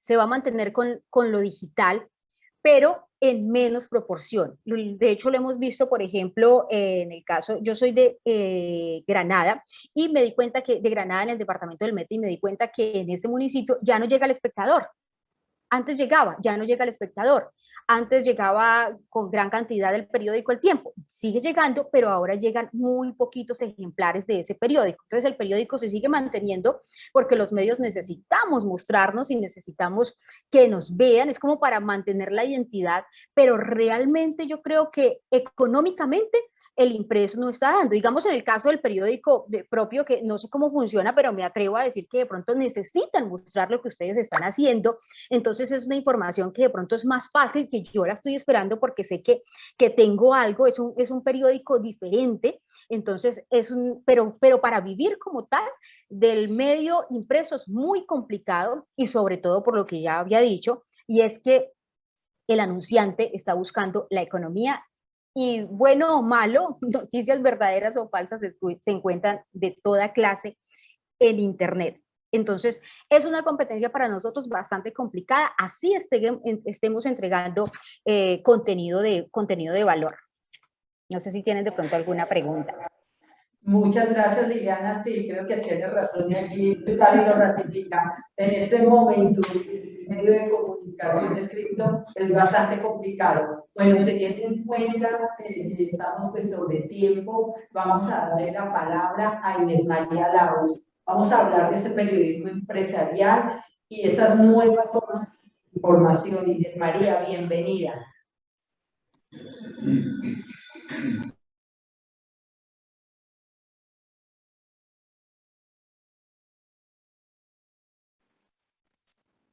Speaker 11: Se va a mantener con lo digital, pero en menos proporción. De hecho, lo hemos visto, por ejemplo, en el caso, yo soy de Granada, y me di cuenta que, de Granada en el departamento del Meta, y me di cuenta que en ese municipio ya no llega el espectador. Antes llegaba, ya no llega el espectador. Antes llegaba con gran cantidad del periódico El Tiempo. Sigue llegando, pero ahora llegan muy poquitos ejemplares de ese periódico. Entonces el periódico se sigue manteniendo porque los medios necesitamos mostrarnos y necesitamos que nos vean. Es como para mantener la identidad, pero realmente yo creo que económicamente el impreso no está dando. Digamos en el caso del periódico propio, que no sé cómo funciona, pero me atrevo a decir que de pronto necesitan mostrar lo que ustedes están haciendo. Entonces es una información que de pronto es más fácil, que yo la estoy esperando porque sé que tengo algo, es un periódico diferente. Entonces pero para vivir como tal del medio impreso es muy complicado, y sobre todo por lo que ya había dicho, y es que el anunciante está buscando la economía. Y bueno o malo, noticias verdaderas o falsas se encuentran de toda clase en Internet. Entonces, es una competencia para nosotros bastante complicada, así estemos entregando contenido de valor. No sé si tienen de pronto alguna pregunta.
Speaker 1: Muchas gracias, Liliana. Sí, creo que tiene razón, y aquí Cali lo ratifica. En este momento, el medio de comunicación escrito es bastante complicado. Bueno, teniendo en cuenta que estamos pues sobre tiempo, vamos a darle la palabra a Inés María Lau. Vamos a hablar de este periodismo empresarial y esas nuevas formas de información. Inés María, bienvenida.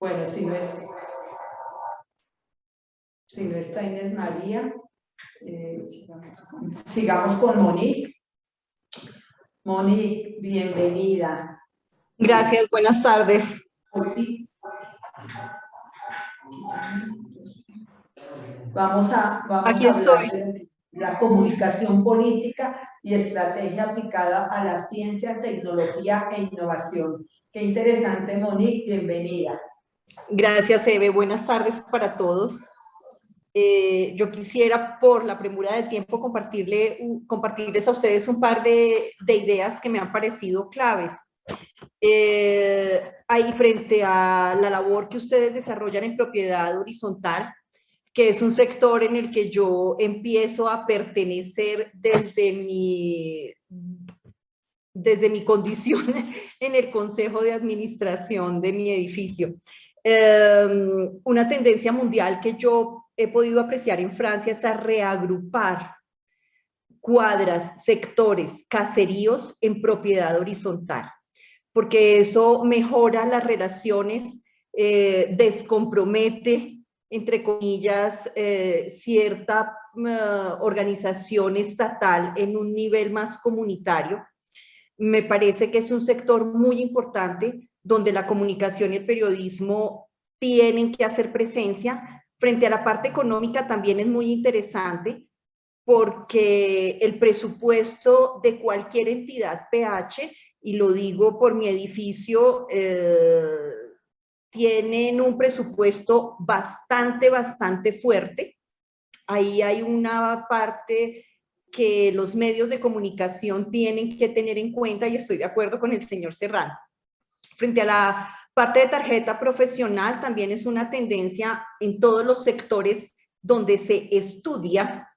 Speaker 1: Bueno, si no está Inés María, sigamos con Monique. Monique, bienvenida.
Speaker 12: Gracias, buenas tardes.
Speaker 1: Vamos
Speaker 12: Aquí
Speaker 1: a
Speaker 12: estoy.
Speaker 1: hablar de la comunicación política y estrategia aplicada a la ciencia, tecnología e innovación. Qué interesante, Monique, bienvenida.
Speaker 12: Gracias, Eve. Buenas tardes para todos. Yo quisiera, por la premura del tiempo, compartirles a ustedes un par de ideas que me han parecido claves. Ahí frente a la labor que ustedes desarrollan en propiedad horizontal, que es un sector en el que yo empiezo a pertenecer desde mi condición en el consejo de administración de mi edificio. Una tendencia mundial que yo he podido apreciar en Francia es a reagrupar cuadras, sectores, caseríos en propiedad horizontal, porque eso mejora las relaciones, descompromete, entre comillas, cierta organización estatal en un nivel más comunitario. Me parece que es un sector muy importante donde la comunicación y el periodismo tienen que hacer presencia. Frente a la parte económica también es muy interesante porque el presupuesto de cualquier entidad PH, y lo digo por mi edificio, tienen un presupuesto bastante fuerte. Ahí hay una parte que los medios de comunicación tienen que tener en cuenta y estoy de acuerdo con el señor Serrano. Frente a la parte de tarjeta profesional, también es una tendencia en todos los sectores donde se estudia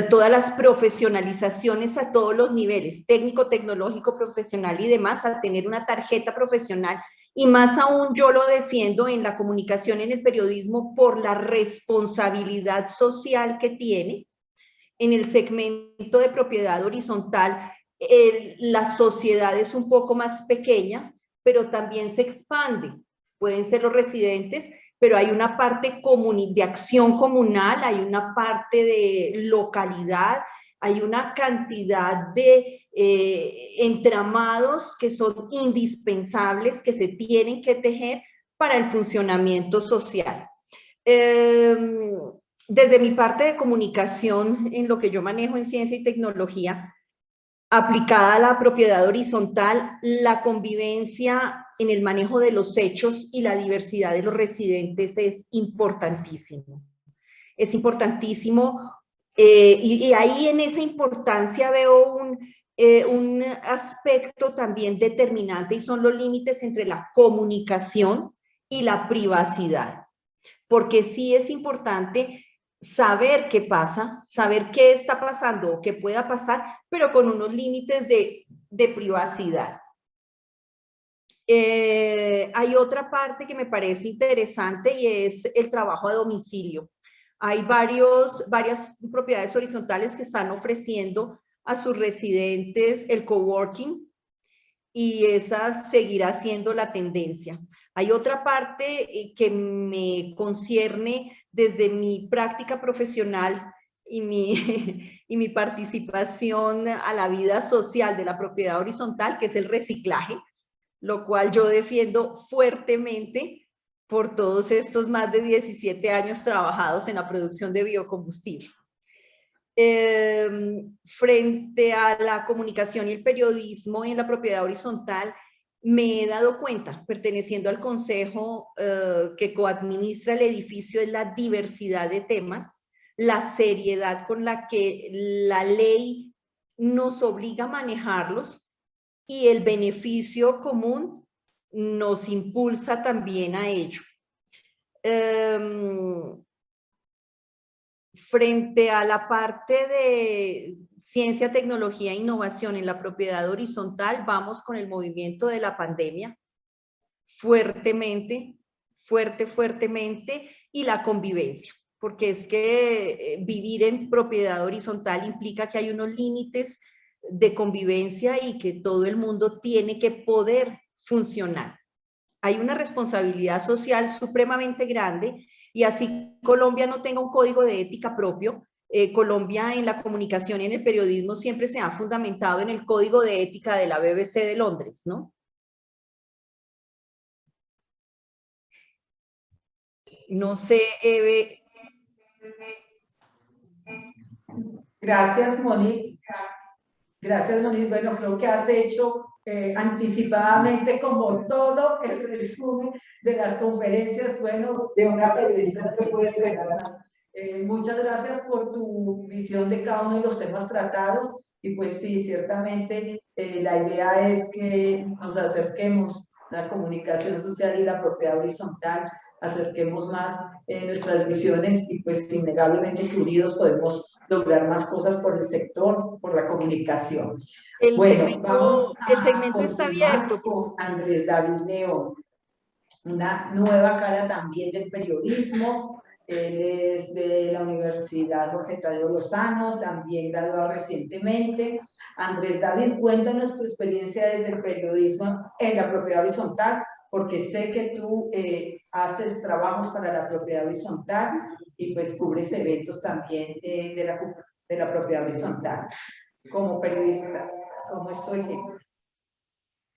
Speaker 12: todas las profesionalizaciones a todos los niveles, técnico, tecnológico, profesional y demás, a tener una tarjeta profesional. Y más aún yo lo defiendo en la comunicación, en el periodismo, por la responsabilidad social que tiene. En el segmento de propiedad horizontal, la sociedad es un poco más pequeña, pero también se expande. Pueden ser los residentes, pero hay una parte de acción comunal, hay una parte de localidad, hay una cantidad de entramados que son indispensables, que se tienen que tejer para el funcionamiento social. Desde mi parte de comunicación, en lo que yo manejo en ciencia y tecnología, aplicada a la propiedad horizontal, la convivencia en el manejo de los hechos y la diversidad de los residentes es importantísimo. Es importantísimo y ahí en esa importancia veo un aspecto también determinante y son los límites entre la comunicación y la privacidad. Porque sí es importante saber qué pasa, saber qué está pasando o qué pueda pasar, pero con unos límites de privacidad. Hay otra parte que me parece interesante y es el trabajo a domicilio. Hay varias propiedades horizontales que están ofreciendo a sus residentes el coworking y esa seguirá siendo la tendencia. Hay otra parte que me concierne desde mi práctica profesional y mi participación a la vida social de la propiedad horizontal, que es el reciclaje, lo cual yo defiendo fuertemente por todos estos más de 17 años trabajados en la producción de biocombustible. Frente a la comunicación y el periodismo en la propiedad horizontal, me he dado cuenta, perteneciendo al consejo que coadministra el edificio, es la diversidad de temas, la seriedad con la que la ley nos obliga a manejarlos y el beneficio común nos impulsa también a ello. Frente a la parte de ciencia, tecnología e innovación en la propiedad horizontal, vamos con el movimiento de la pandemia fuertemente, fuertemente, y la convivencia, porque es que vivir en propiedad horizontal implica que hay unos límites de convivencia y que todo el mundo tiene que poder funcionar. hay una responsabilidad social supremamente grande y así Colombia no tenga un código de ética propio. Colombia en la comunicación y en el periodismo siempre se ha fundamentado en el código de ética de la BBC de Londres, ¿no? No sé, Eve.
Speaker 1: Gracias, Monique. Gracias, Monique. Bueno, creo que has hecho anticipadamente como todo el resumen de las conferencias, bueno, de una periodista se puede esperar. Muchas gracias por tu visión de cada uno de los temas tratados y pues sí, ciertamente la idea es que nos acerquemos la comunicación social y la propiedad horizontal, acerquemos más nuestras visiones y pues innegablemente que unidos podemos lograr más cosas por el sector, por la comunicación.
Speaker 12: El
Speaker 1: Bueno,
Speaker 12: segmento está abierto.
Speaker 1: Con Andrés David León, una nueva cara también del periodismo. Él es de la Universidad Jorge Tadeo Lozano, también graduado recientemente. Andrés David, cuéntanos tu experiencia desde el periodismo en la propiedad horizontal, porque sé que tú haces trabajos para la propiedad horizontal y pues cubres eventos también de la propiedad horizontal. Como periodista, ¿cómo estoy?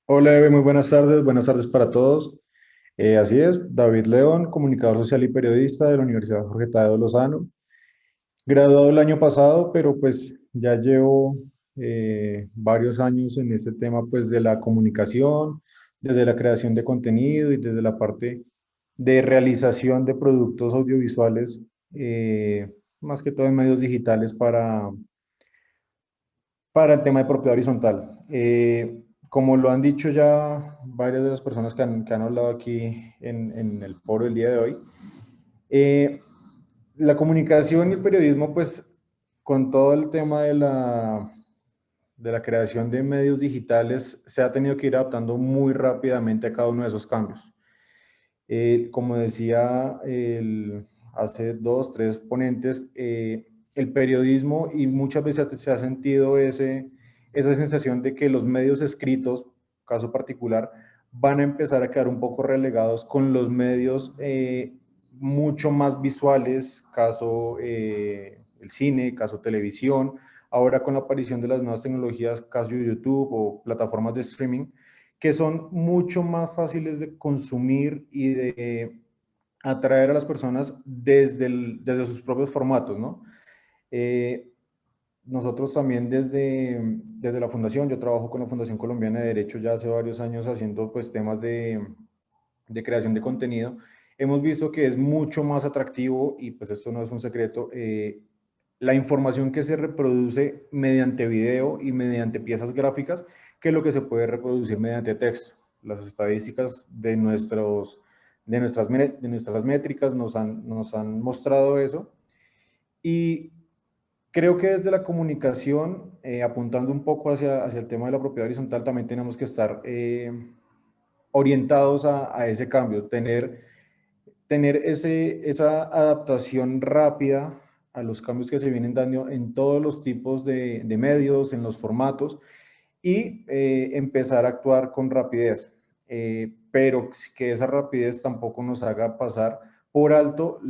Speaker 13: Hola Eve, muy buenas tardes para todos. Así es, David León, comunicador social y periodista de la Universidad Jorge Tadeo Lozano. Graduado el año pasado, pero pues ya llevo varios años en este tema pues de la comunicación, desde la creación de contenido y desde la parte de realización de productos audiovisuales, más que todo en medios digitales para el tema de propiedad horizontal. Como lo han dicho ya varias de las personas que han hablado aquí en el foro el día de hoy, la comunicación y el periodismo, pues con todo el tema de la creación de medios digitales, se ha tenido que ir adaptando muy rápidamente a cada uno de esos cambios. Como decía hace 2, 3 ponentes, el periodismo, y muchas veces se ha sentido esa sensación de que los medios escritos, caso particular, van a empezar a quedar un poco relegados con los medios mucho más visuales, caso el cine, caso televisión, ahora con la aparición de las nuevas tecnologías, caso YouTube o plataformas de streaming, que son mucho más fáciles de consumir y de atraer a las personas desde sus propios formatos, ¿no? Nosotros también desde la Fundación, yo trabajo con la Fundación Colombiana de Derecho ya hace varios años haciendo pues temas de creación de contenido, hemos visto que es mucho más atractivo, y pues esto no es un secreto, la información que se reproduce mediante video y mediante piezas gráficas que lo que se puede reproducir mediante texto. Las estadísticas de nuestras métricas nos han mostrado eso, y creo que desde la comunicación, apuntando un poco hacia el tema de la propiedad horizontal, también tenemos que estar orientados a ese cambio, tener esa adaptación rápida a los cambios que se vienen dando en todos los tipos de medios, en los formatos, y empezar a actuar con rapidez, pero que esa rapidez tampoco nos haga pasar por alto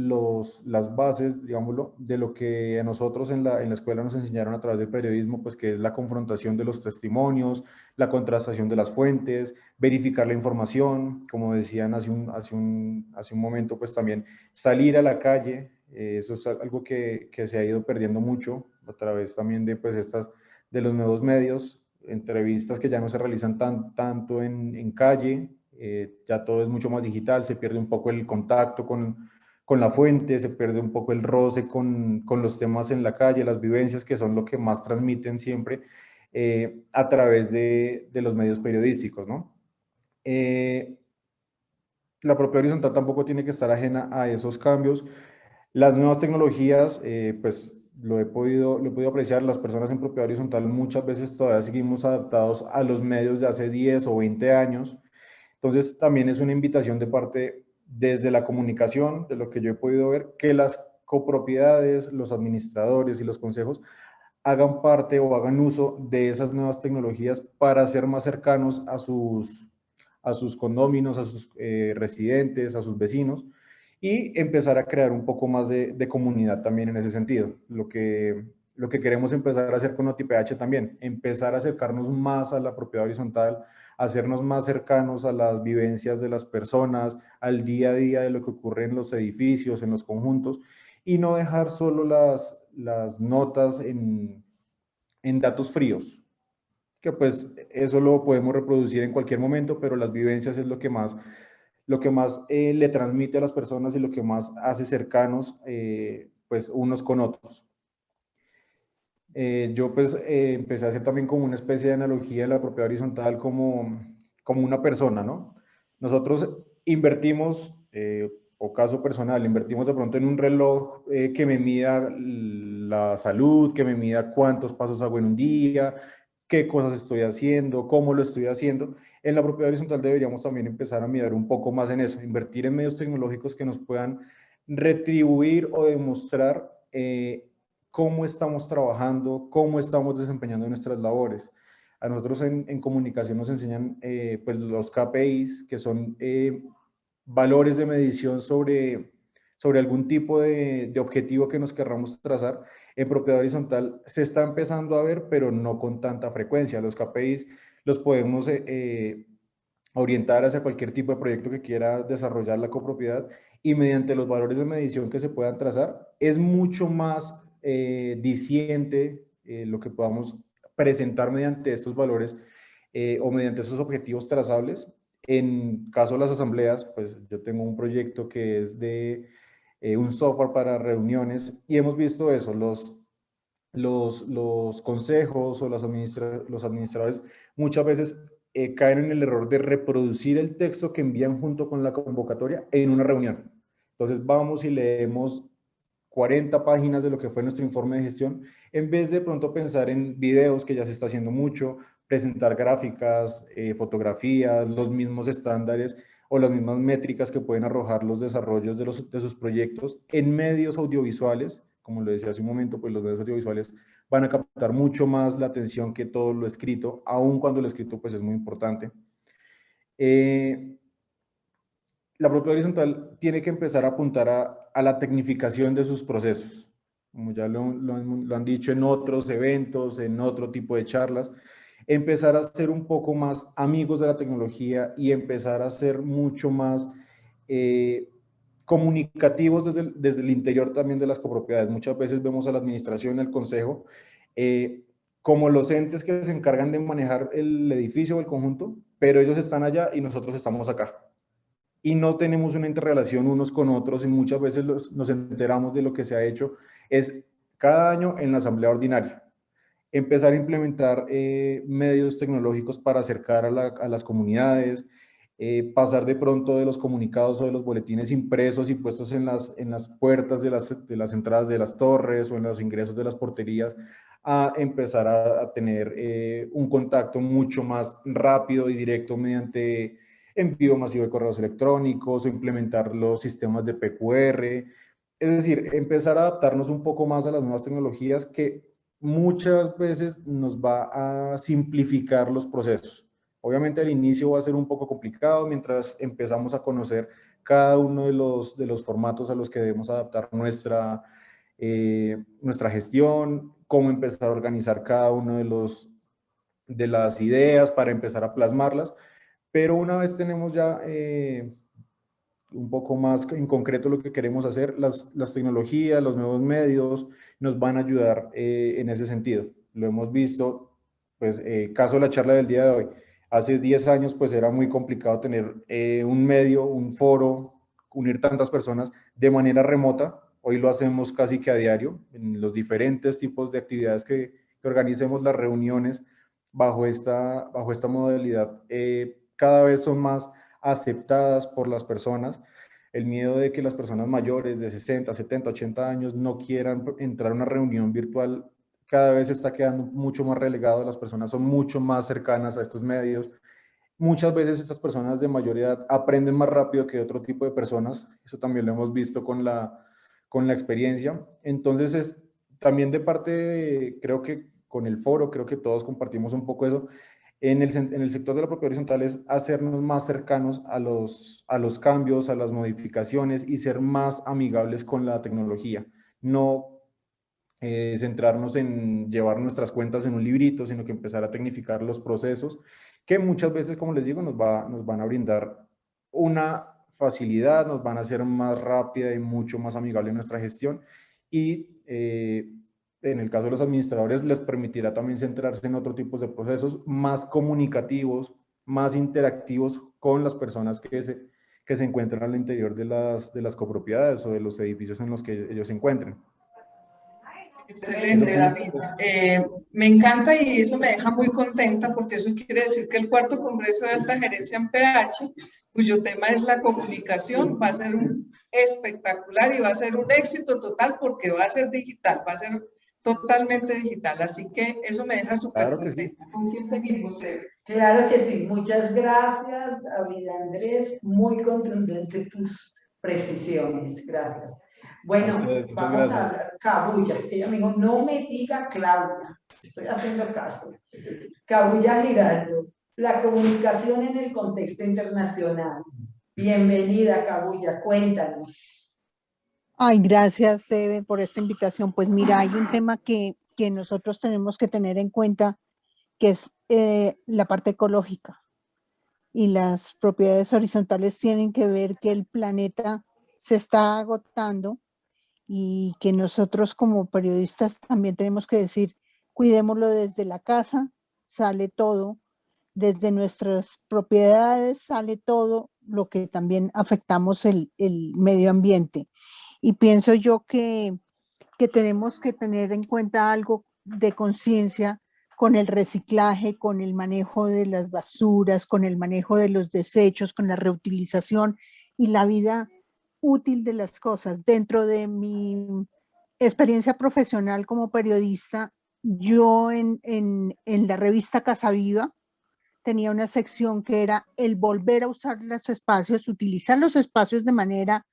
Speaker 13: las bases, digámoslo, de lo que a nosotros en la escuela nos enseñaron a través del periodismo, pues que es la confrontación de los testimonios, la contrastación de las fuentes, verificar la información, como decían hace un momento, pues también salir a la calle. Eso es algo que se ha ido perdiendo mucho a través también de pues de los nuevos medios, entrevistas que ya no se realizan tanto en calle. Ya todo es mucho más digital, se pierde un poco el contacto con la fuente, se pierde un poco el roce con los temas en la calle, las vivencias, que son lo que más transmiten siempre a través de los medios periodísticos, ¿no? La propiedad horizontal tampoco tiene que estar ajena a esos cambios. Las nuevas tecnologías, pues lo he podido apreciar, las personas en propiedad horizontal muchas veces todavía seguimos adaptados a los medios de hace 10 o 20 años. Entonces, también es una invitación de parte desde la comunicación, de lo que yo he podido ver, que las copropiedades, los administradores y los consejos hagan parte o hagan uso de esas nuevas tecnologías para ser más cercanos a sus a sus condóminos, a sus residentes, a sus vecinos, y empezar a crear un poco más de comunidad también en ese sentido. Lo que queremos empezar a hacer con NotiPH también, empezar a acercarnos más a la propiedad horizontal, hacernos más cercanos a las vivencias de las personas, al día a día de lo que ocurre en los edificios, en los conjuntos, y no dejar solo las notas en datos fríos, que pues eso lo podemos reproducir en cualquier momento, pero las vivencias es lo que más le transmite a las personas y lo que más hace cercanos pues unos con otros. Yo pues empecé a hacer también como una especie de analogía de la propiedad horizontal como una persona, ¿no? Nosotros invertimos, o caso personal, invertimos de pronto en un reloj que me mida la salud, que me mida cuántos pasos hago en un día, qué cosas estoy haciendo, cómo lo estoy haciendo. En la propiedad horizontal deberíamos también empezar a mirar un poco más en eso, invertir en medios tecnológicos que nos puedan retribuir o demostrar cómo estamos trabajando, cómo estamos desempeñando nuestras labores. A nosotros en comunicación nos enseñan pues los KPIs, que son valores de medición sobre algún tipo de objetivo que nos querramos trazar. En propiedad horizontal se está empezando a ver, pero no con tanta frecuencia. Los KPIs los podemos orientar hacia cualquier tipo de proyecto que quiera desarrollar la copropiedad, y mediante los valores de medición que se puedan trazar, es mucho más diciente lo que podamos presentar mediante estos valores o mediante esos objetivos trazables. En caso de las asambleas, pues yo tengo un proyecto que es de un software para reuniones, y hemos visto eso, los consejos o los administradores muchas veces caen en el error de reproducir el texto que envían junto con la convocatoria en una reunión. Entonces vamos y leemos 40 páginas de lo que fue nuestro informe de gestión, en vez de pronto pensar en videos, que ya se está haciendo mucho, presentar gráficas, fotografías, los mismos estándares o las mismas métricas que pueden arrojar los desarrollos de sus proyectos en medios audiovisuales. Como lo decía hace un momento, pues los medios audiovisuales van a captar mucho más la atención que todo lo escrito, aun cuando lo escrito pues es muy importante. La propiedad horizontal tiene que empezar a apuntar a la tecnificación de sus procesos, como ya lo han dicho en otros eventos, en otro tipo de charlas, empezar a ser un poco más amigos de la tecnología y empezar a ser mucho más comunicativos desde el interior también de las copropiedades. Muchas veces vemos a la administración, al consejo, como los entes que se encargan de manejar el edificio o el conjunto, pero ellos están allá y nosotros estamos acá. Y no tenemos una interrelación unos con otros, y muchas veces nos enteramos de lo que se ha hecho es cada año en la asamblea ordinaria. Empezar a implementar medios tecnológicos para acercar a las comunidades, pasar de pronto de los comunicados o de los boletines impresos y puestos en las puertas de las entradas de las torres o en los ingresos de las porterías, a empezar a tener un contacto mucho más rápido y directo mediante envío masivo de correos electrónicos o implementar los sistemas de PQR. Es decir, empezar a adaptarnos un poco más a las nuevas tecnologías, que muchas veces nos va a simplificar los procesos. Obviamente al inicio va a ser un poco complicado mientras empezamos a conocer cada uno de los formatos a los que debemos adaptar nuestra gestión, cómo empezar a organizar cada uno de las ideas para empezar a plasmarlas. Pero una vez tenemos ya un poco más en concreto lo que queremos hacer, las tecnologías, los nuevos medios nos van a ayudar en ese sentido. Lo hemos visto, pues, caso de la charla del día de hoy. Hace 10 años, pues, era muy complicado tener un medio, un foro, unir tantas personas de manera remota. Hoy lo hacemos casi que a diario, en los diferentes tipos de actividades que organicemos, las reuniones bajo esta modalidad. Cada vez son más aceptadas por las personas. El miedo de que las personas mayores de 60, 70, 80 años no quieran entrar a una reunión virtual cada vez está quedando mucho más relegado. Las personas son mucho más cercanas a estos medios. Muchas veces estas personas de mayor edad aprenden más rápido que otro tipo de personas. Eso también lo hemos visto con la experiencia. Entonces, también de parte creo que con el foro, creo que todos compartimos un poco eso, en el sector de la propiedad horizontal es hacernos más cercanos a los cambios, a las modificaciones y ser más amigables con la tecnología. No centrarnos en llevar nuestras cuentas en un librito, sino que empezar a tecnificar los procesos que muchas veces, como les digo, nos van a brindar una facilidad, nos van a hacer más rápida y mucho más amigable nuestra gestión y en el caso de los administradores les permitirá también centrarse en otro tipo de procesos más comunicativos, más interactivos con las personas que se encuentran al interior de las copropiedades o de los edificios en los que ellos se encuentren.
Speaker 7: Excelente, David. Me encanta y eso me deja muy contenta porque eso quiere decir que el cuarto Congreso de Alta Gerencia en PH, cuyo tema es la comunicación, va a ser espectacular y va a ser un éxito total porque va a ser digital, va a ser totalmente digital. Así que eso me deja súper contenta.
Speaker 13: Sí.
Speaker 7: ¿Con quién seguimos, Eve?
Speaker 1: Claro que sí. Muchas gracias, David Andrés. Muy contundente tus precisiones. Gracias. Bueno,
Speaker 13: Muchas
Speaker 1: vamos
Speaker 13: gracias.
Speaker 1: a hablar. Cabuya. Ella me dijo, no me diga Claudia. Estoy haciendo caso. Cabuya Giraldo. La comunicación en el contexto internacional. Bienvenida, Cabuya. Cuéntanos.
Speaker 8: Ay, gracias, Eve, por esta invitación. Pues mira, hay un tema que nosotros tenemos que tener en cuenta, que es la parte ecológica. Y las propiedades horizontales tienen que ver que el planeta se está agotando y que nosotros como periodistas también tenemos que decir, cuidémoslo desde la casa, sale todo, desde nuestras propiedades sale todo lo que también afectamos el medio ambiente. Y pienso yo que tenemos que tener en cuenta algo de conciencia con el reciclaje, con el manejo de las basuras, con el manejo de los desechos, con la reutilización y la vida útil de las cosas. Dentro de mi experiencia profesional como periodista, yo en la revista Casa Viva tenía una sección que era el volver a usar los espacios, utilizar los espacios de manera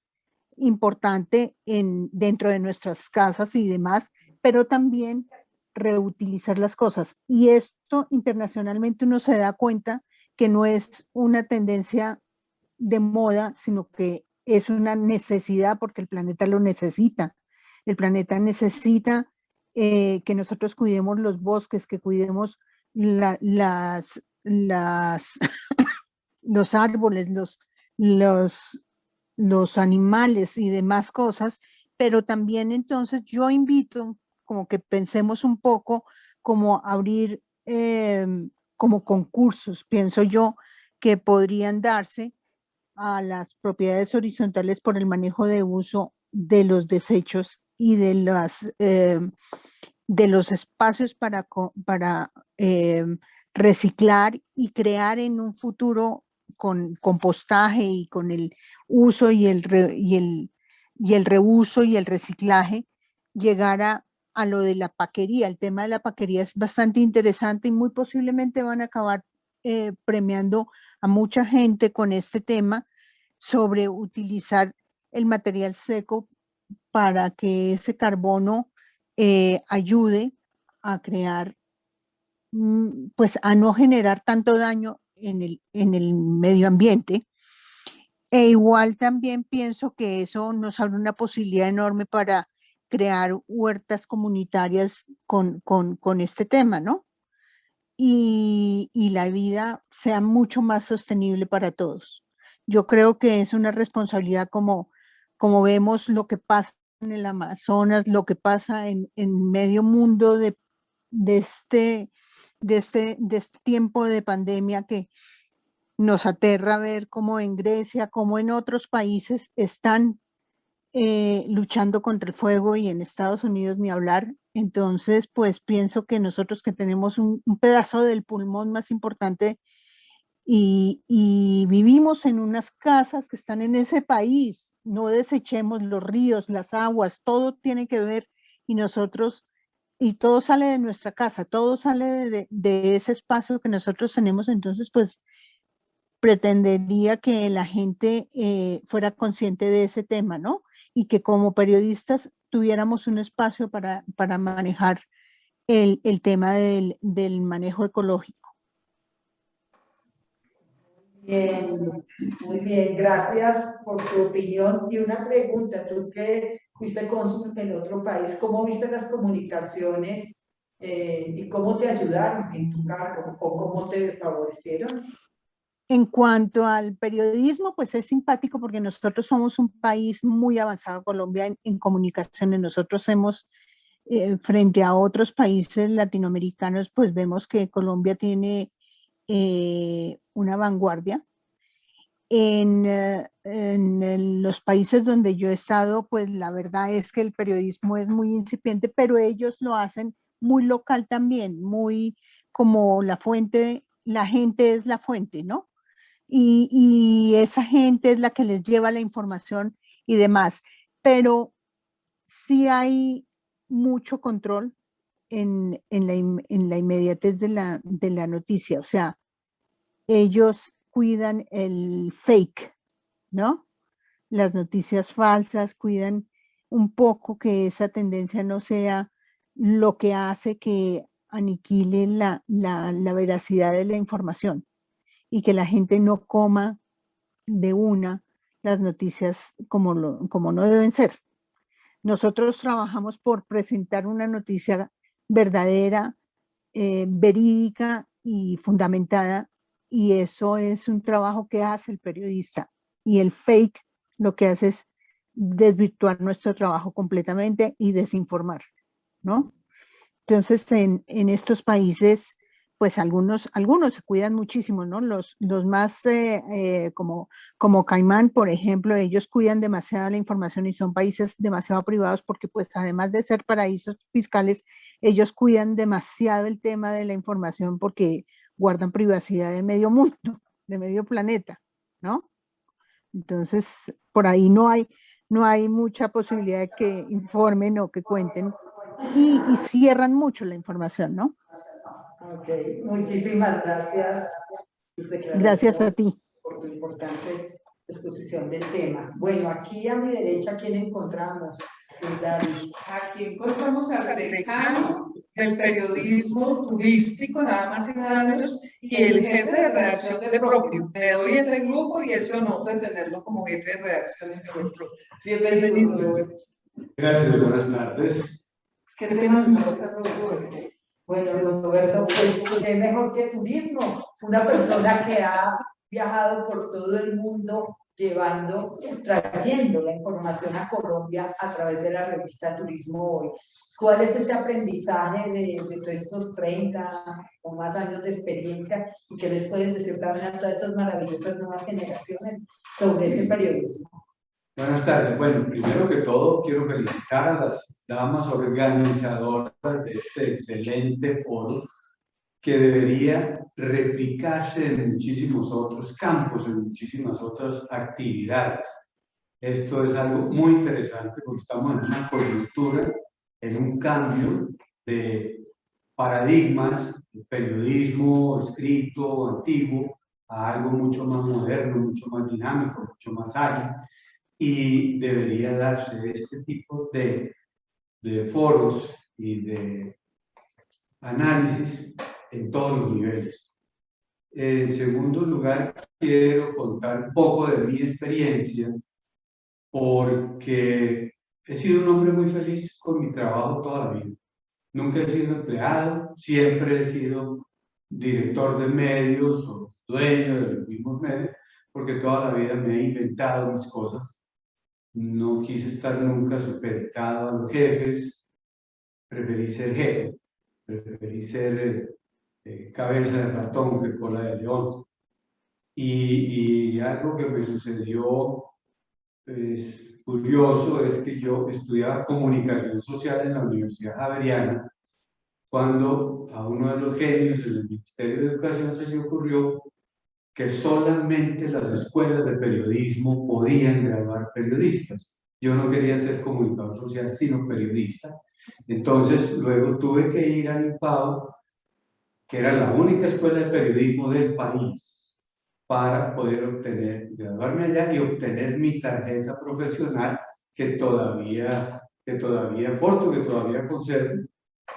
Speaker 8: importante dentro de nuestras casas y demás, pero también reutilizar las cosas. Y esto internacionalmente uno se da cuenta que no es una tendencia de moda, sino que es una necesidad porque el planeta lo necesita. El planeta necesita que nosotros cuidemos los bosques, que cuidemos los árboles, los animales y demás cosas, pero también entonces yo invito como que pensemos un poco como abrir como concursos, pienso yo, que podrían darse a las propiedades horizontales por el manejo de uso de los desechos y de los espacios para reciclar y crear en un futuro con compostaje y con el uso y el reuso y el reciclaje, llegar a lo de la paquería. El tema de la paquería es bastante interesante y muy posiblemente van a acabar premiando a mucha gente con este tema sobre utilizar el material seco para que ese carbono ayude a crear, pues a no generar tanto daño en el medio ambiente. E igual también pienso que eso nos abre una posibilidad enorme para crear huertas comunitarias con este tema, ¿no? Y la vida sea mucho más sostenible para todos. Yo creo que es una responsabilidad como vemos lo que pasa en el Amazonas, lo que pasa en medio mundo de este tiempo de pandemia que nos aterra ver cómo en Grecia, como en otros países están luchando contra el fuego y en Estados Unidos ni hablar. Entonces, pues pienso que nosotros que tenemos un pedazo del pulmón más importante y vivimos en unas casas que están en ese país, no desechemos los ríos, las aguas, todo tiene que ver y nosotros, y todo sale de nuestra casa, todo sale de ese espacio que nosotros tenemos, entonces pues pretendería que la gente fuera consciente de ese tema, ¿no? Y que como periodistas tuviéramos un espacio para manejar el tema del manejo ecológico.
Speaker 1: Bien, muy bien, gracias por tu opinión. Y una pregunta, tú que fuiste cónsul en otro país, ¿cómo viste las comunicaciones y cómo te ayudaron en tu cargo o cómo te desfavorecieron?
Speaker 8: En cuanto al periodismo, pues es simpático porque nosotros somos un país muy avanzado, Colombia, en comunicaciones. Nosotros hemos, frente a otros países latinoamericanos, pues vemos que Colombia tiene una vanguardia. En los países donde yo he estado, pues la verdad es que el periodismo es muy incipiente, pero ellos lo hacen muy local también, muy como la fuente, la gente es la fuente, ¿no? Y esa gente es la que les lleva la información y demás. Pero sí hay mucho control en la inmediatez de la noticia. O sea, ellos cuidan el fake, ¿no? Las noticias falsas, cuidan un poco que esa tendencia no sea lo que hace que aniquile la veracidad de la información y que la gente no coma de una las noticias como no deben ser. Nosotros trabajamos por presentar una noticia verdadera, verídica y fundamentada, y eso es un trabajo que hace el periodista. Y el fake lo que hace es desvirtuar nuestro trabajo completamente y desinformar, ¿no? Entonces, en estos países, pues algunos se cuidan muchísimo, ¿no? Los más como Caimán, por ejemplo, ellos cuidan demasiado la información y son países demasiado privados porque pues además de ser paraísos fiscales, ellos cuidan demasiado el tema de la información porque guardan privacidad de medio mundo, de medio planeta, ¿no? Entonces, por ahí no hay mucha posibilidad de que informen o que cuenten y cierran mucho la información, ¿no?
Speaker 1: Ok, muchísimas gracias.
Speaker 8: Gracias a ti.
Speaker 1: Por tu importante exposición del tema. Bueno, aquí a mi derecha, ¿quién encontramos?
Speaker 3: Aquí encontramos al decano del periodismo turístico, nada más y nada menos, y el jefe de redacción de Propio. Le doy ese grupo y ese honor de tenerlo como jefe de redacción en Propio. Bienvenido.
Speaker 14: Gracias, buenas tardes.
Speaker 3: ¿Qué tema nos toca, Roberto?
Speaker 1: Bueno, Roberto, pues es mejor que turismo. Una persona que ha viajado por todo el mundo trayendo la información a Colombia a través de la revista Turismo Hoy. ¿Cuál es ese aprendizaje de todos estos 30 o más años de experiencia y qué les pueden decir también a todas estas maravillosas nuevas generaciones sobre ese periodismo?
Speaker 14: Buenas tardes. Bueno, primero que todo quiero felicitar a las damas organizadoras de este excelente foro que debería replicarse en muchísimos otros campos, en muchísimas otras actividades. Esto es algo muy interesante porque estamos en una coyuntura, en un cambio de paradigmas, de periodismo escrito, antiguo, a algo mucho más moderno, mucho más dinámico, mucho más ágil, y debería darse este tipo de foros y de análisis en todos los niveles. En segundo lugar, quiero contar un poco de mi experiencia porque he sido un hombre muy feliz con mi trabajo toda la vida. Nunca he sido empleado, siempre he sido director de medios o dueño de los mismos medios, porque toda la vida me he inventado mis cosas. No quise estar nunca supeditado a los jefes, preferí ser jefe, preferí ser cabeza de ratón que cola de león. Y algo que me sucedió pues, curioso es que yo estudiaba comunicación social en la Universidad Javeriana cuando a uno de los genios del Ministerio de Educación se le ocurrió que solamente las escuelas de periodismo podían graduar periodistas. Yo no quería ser comunicador social, sino periodista. Entonces, luego tuve que ir a IPAO, que era la única escuela de periodismo del país, para poder graduarme allá y obtener mi tarjeta profesional que todavía porto, que todavía conservo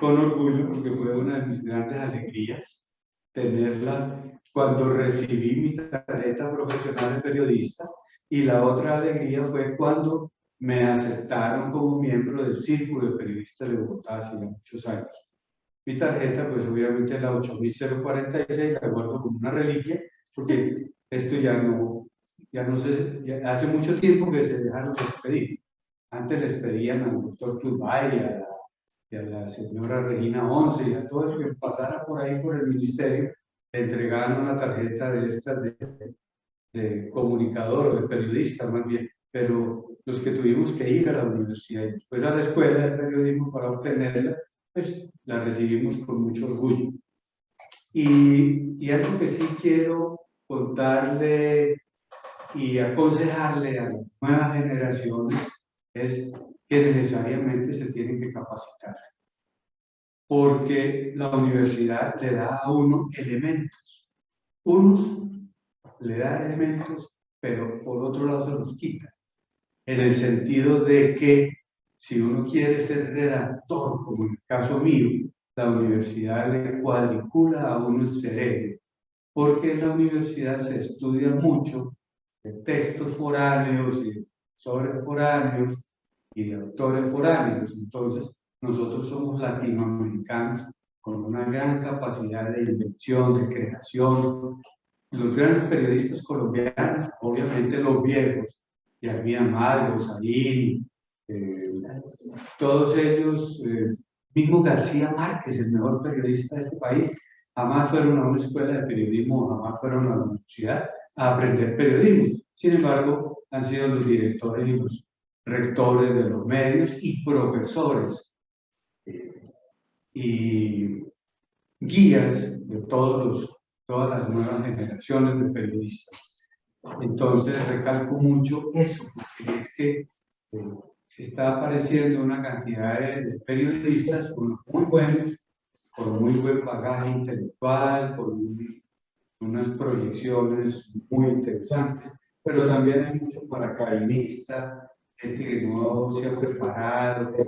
Speaker 14: con orgullo, porque fue una de mis grandes alegrías tenerla cuando recibí mi tarjeta profesional de periodista, y la otra alegría fue cuando me aceptaron como miembro del Círculo de Periodistas de Bogotá hace ya muchos años. Mi tarjeta, pues obviamente la 8046, la guardo como una reliquia, porque esto ya no sé, ya hace mucho tiempo que se dejaron de expedir. Antes les pedían al doctor Turbay y a la señora Regina Once y a todo el que pasara por ahí por el ministerio, le entregaban una tarjeta de estas de comunicador o de periodista más bien, pero los que tuvimos que ir a la universidad y después a la escuela de periodismo para obtenerla, pues la recibimos con mucho orgullo. Y algo que sí quiero contarle y aconsejarle a las nuevas generaciones es que necesariamente se tienen que capacitar, porque la universidad le da a uno elementos. Unos le da elementos, pero por otro lado se los quita, en el sentido de que si uno quiere ser redactor, como en el caso mío, la universidad le cuadricula a uno el cerebro, porque en la universidad se estudia mucho de textos foráneos y sobre foráneos y de autores foráneos. Entonces, nosotros somos latinoamericanos con una gran capacidad de invención, de creación. Los grandes periodistas colombianos, obviamente los viejos, Yamí Amado, Sarín, todos ellos, mismo García Márquez, el mejor periodista de este país, jamás fueron a una escuela de periodismo, jamás fueron a la universidad a aprender periodismo. Sin embargo, han sido los directores y los rectores de los medios y profesores y guías de todas las nuevas generaciones de periodistas. Entonces recalco mucho eso, porque es que está apareciendo una cantidad de periodistas muy buenos, con muy buen bagaje intelectual, con unas proyecciones muy interesantes, pero también hay mucho paracaidista, gente que no se ha preparado, que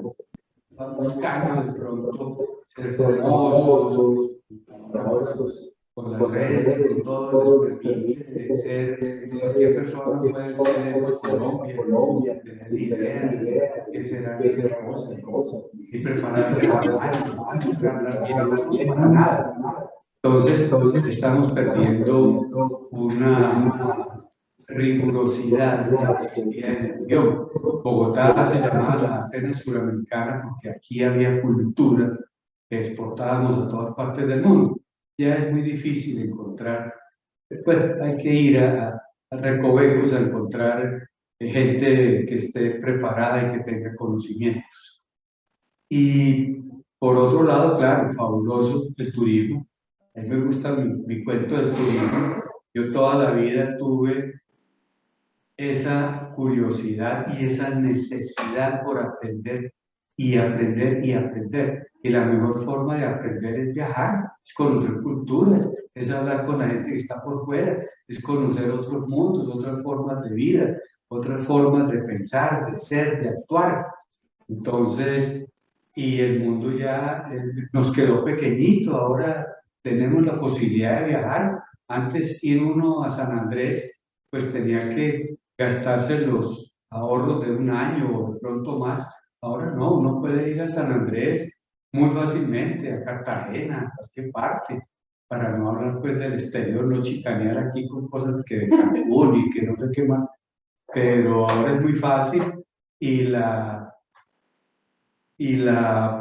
Speaker 14: va buscando de pronto ser famosos, ahora pues, con las redes, con todo les permite ser, cualquier persona puede ser en Colombia, tener idea de qué será esa cosa, y prepararse para nada. Entonces estamos perdiendo una rigurosidad que existía en el idioma. Bogotá se llamaba la Atenas Suramericana porque aquí había cultura que exportábamos a todas partes del mundo. Ya es muy difícil encontrar, pues hay que ir a recovecos a encontrar gente que esté preparada y que tenga conocimientos. Y por otro lado, claro, fabuloso el turismo. A mí me gusta mi cuento del turismo. Yo toda la vida tuve esa curiosidad y esa necesidad por aprender y aprender y aprender. Y la mejor forma de aprender es viajar, es conocer culturas, es hablar con la gente que está por fuera, es conocer otros mundos, otras formas de vida, otras formas de pensar, de ser, de actuar. Entonces, y el mundo ya nos quedó pequeñito, ahora tenemos la posibilidad de viajar. Antes ir uno a San Andrés, pues tenía que gastarse los ahorros de un año o de pronto más. Ahora no, uno puede ir a San Andrés muy fácilmente, a Cartagena, a cualquier parte, para no hablar pues del exterior, no chicanear aquí con cosas que de Cancún y que no sé qué más. Pero ahora es muy fácil y la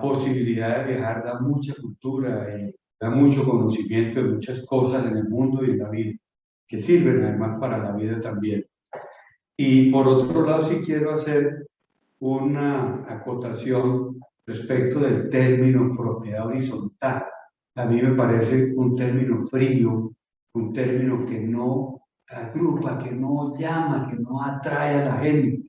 Speaker 14: posibilidad de viajar da mucha cultura y da mucho conocimiento de muchas cosas en el mundo y en la vida, que sirven además para la vida también. Y por otro lado, sí quiero hacer una acotación respecto del término propiedad horizontal. A mí me parece un término frío, un término que no agrupa, que no llama, que no atrae a la gente.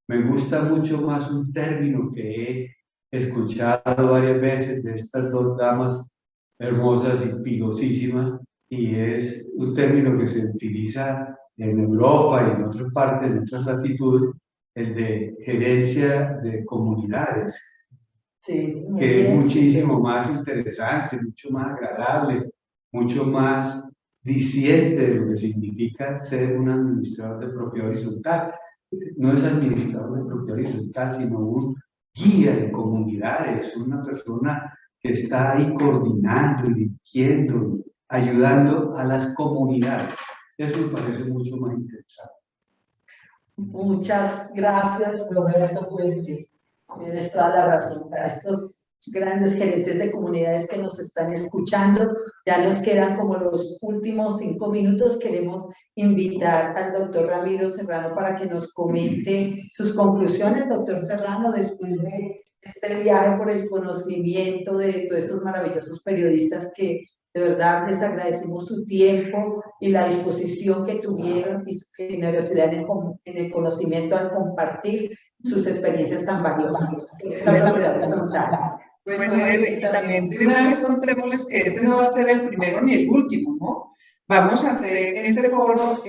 Speaker 14: Me gusta mucho más un término que he escuchado varias veces de estas dos damas hermosas y pilosísimas, y es un término que se utiliza en Europa y en otras partes, en otras latitudes, el de gerencia de comunidades,
Speaker 1: sí,
Speaker 14: que es muchísimo más interesante, mucho más agradable, mucho más disiente de lo que significa ser un administrador de propiedad horizontal. No es administrador de propiedad horizontal, sino un guía de comunidades, una persona que está ahí coordinando, dirigiendo, ayudando a las comunidades. Eso me parece mucho más interesante.
Speaker 1: Muchas gracias, Roberto, pues tienes toda la razón. Para estos grandes gerentes de comunidades que nos están escuchando, ya nos quedan como los últimos 5 minutos. Queremos invitar al doctor Ramiro Serrano para que nos comente sus conclusiones. Doctor Serrano, después de este viaje por el conocimiento de todos estos maravillosos periodistas que de verdad les agradecemos su tiempo y la disposición que tuvieron y su generosidad en el conocimiento al compartir sus experiencias tan valiosas.
Speaker 7: Bueno, y también de una vez contémosles que este no va a ser el primero ni el último, ¿no? Vamos a hacer este foro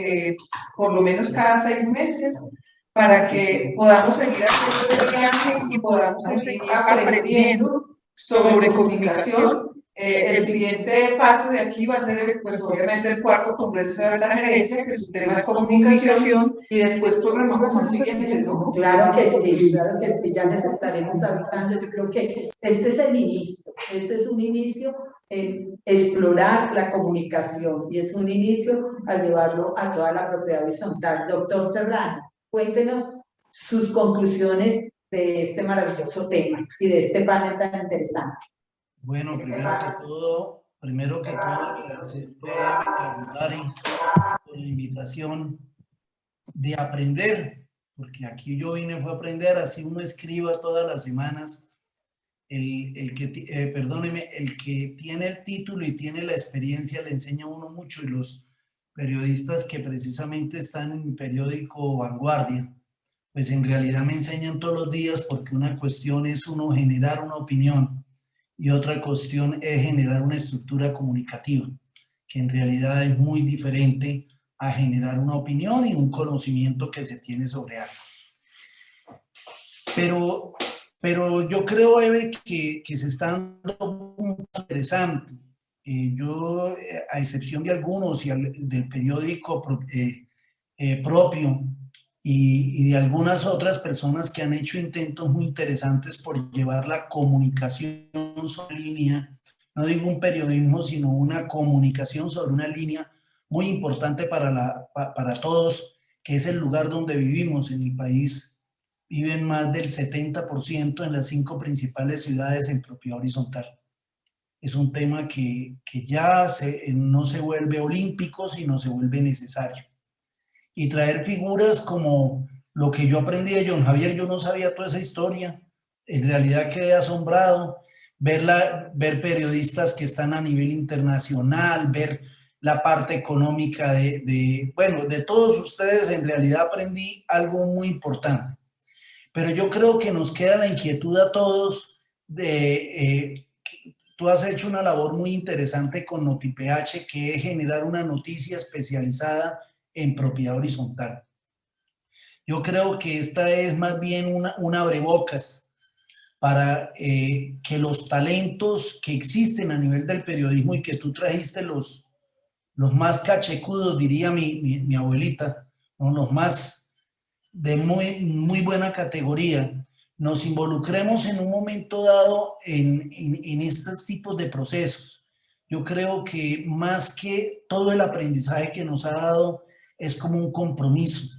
Speaker 7: por lo menos cada 6 meses para que podamos seguir haciendo este viaje y podamos seguir aprendiendo sobre comunicación. El siguiente paso de aquí va a ser, pues obviamente, el 4º Congreso de Alta Gerencia, que su tema es comunicación, y después programamos el siguiente, ¿no?
Speaker 1: Claro que sí, ya les estaremos avisando. Yo creo que este es el inicio, este es un inicio en explorar la comunicación y es un inicio a llevarlo a toda la propiedad horizontal. Doctor Serrano, cuéntenos sus conclusiones de este maravilloso tema y de este panel tan interesante.
Speaker 6: Bueno, primero que todo, agradecerle a Dari por la invitación de aprender, porque aquí yo vine fue a aprender, así uno escriba todas las semanas. El que tiene el título y tiene la experiencia le enseña a uno mucho, y los periodistas que precisamente están en mi periódico Vanguardia, pues en realidad me enseñan todos los días, porque una cuestión es uno generar una opinión y otra cuestión es generar una estructura comunicativa, que en realidad es muy diferente a generar una opinión y un conocimiento que se tiene sobre algo. Pero yo creo, Eve, que se está dando un paso interesante. Yo, a excepción de algunos y del periódico propio y de algunas otras personas que han hecho intentos muy interesantes por llevar la comunicación sobre línea, no digo un periodismo, sino una comunicación sobre una línea muy importante para todos, que es el lugar donde vivimos. En el país viven más del 70% en las 5 principales ciudades en propiedad horizontal. Es un tema que ya no se vuelve olímpico, sino se vuelve necesario. Y traer figuras como lo que yo aprendí de John Javier, yo no sabía toda esa historia, en realidad quedé asombrado, ver periodistas que están a nivel internacional, ver la parte económica de todos ustedes. En realidad aprendí algo muy importante. Pero yo creo que nos queda la inquietud a todos tú has hecho una labor muy interesante con NotiPH, que es generar una noticia especializada en propiedad horizontal. Yo creo que esta es más bien una abrebocas para que los talentos que existen a nivel del periodismo, y que tú trajiste los más cachecudos, diría mi abuelita, ¿no? Los más de muy buena categoría, nos involucremos en un momento dado en estos tipos de procesos. Yo creo que más que todo el aprendizaje que nos ha dado es como un compromiso,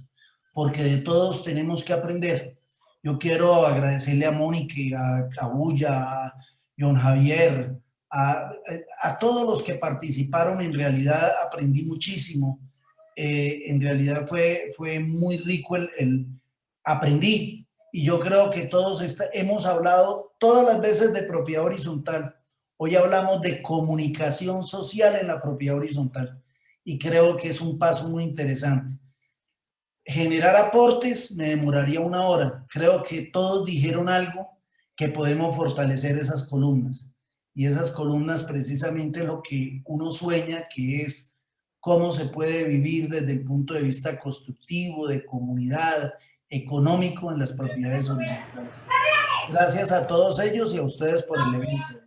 Speaker 6: porque de todos tenemos que aprender. Yo quiero agradecerle a Mónica, a Bulla, a John Javier, a todos los que participaron. En realidad aprendí muchísimo. En realidad fue muy rico aprendí. Y yo creo que todos hemos hablado todas las veces de propiedad horizontal. Hoy hablamos de comunicación social en la propiedad horizontal. Y creo que es un paso muy interesante. Generar aportes me demoraría 1 hora. Creo que todos dijeron algo que podemos fortalecer esas columnas. Y esas columnas precisamente lo que uno sueña, que es cómo se puede vivir desde el punto de vista constructivo, de comunidad, económico en las propiedades horizontales. Gracias a todos ellos y a ustedes por el evento.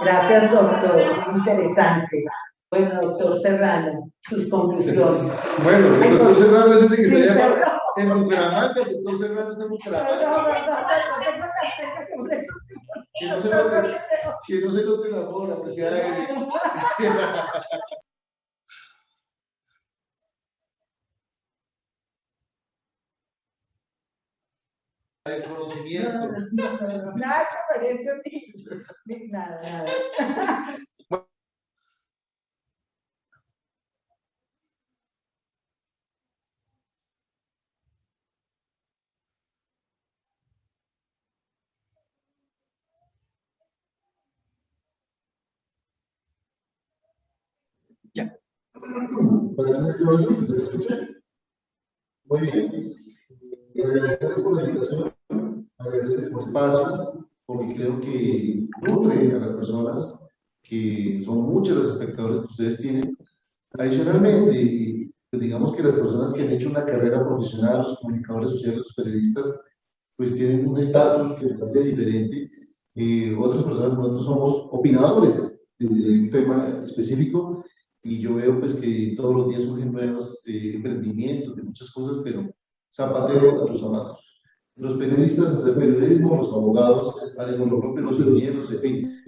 Speaker 1: Gracias, doctor. Muy interesante. Bueno, doctor Serrano, sus conclusiones.
Speaker 2: Bueno, el doctor Serrano es el que
Speaker 1: Sí,
Speaker 2: está
Speaker 1: perdón.
Speaker 2: allá en Bucaramanga, el doctor Serrano está en Bucaramanga. Que no se note la voz, la apreciada el conocimiento.
Speaker 1: Nada que parece ni nada, nada.
Speaker 2: Ya. Muy bien. Agradecerles por la invitación, agradecerles por el espacio, porque creo que nutre a las personas, que son muchos los espectadores que ustedes tienen. Adicionalmente, pues digamos que las personas que han hecho una carrera profesional, los comunicadores sociales, los periodistas, pues tienen un estatus que les hace diferente. Otras personas, nosotros somos opinadores de un tema específico, y yo veo pues que todos los días surgen nuevos emprendimientos de muchas cosas, pero zapatero a tus zapatos. Los periodistas hacen periodismo, los abogados hacen lo propio, los ingenieros, en fin.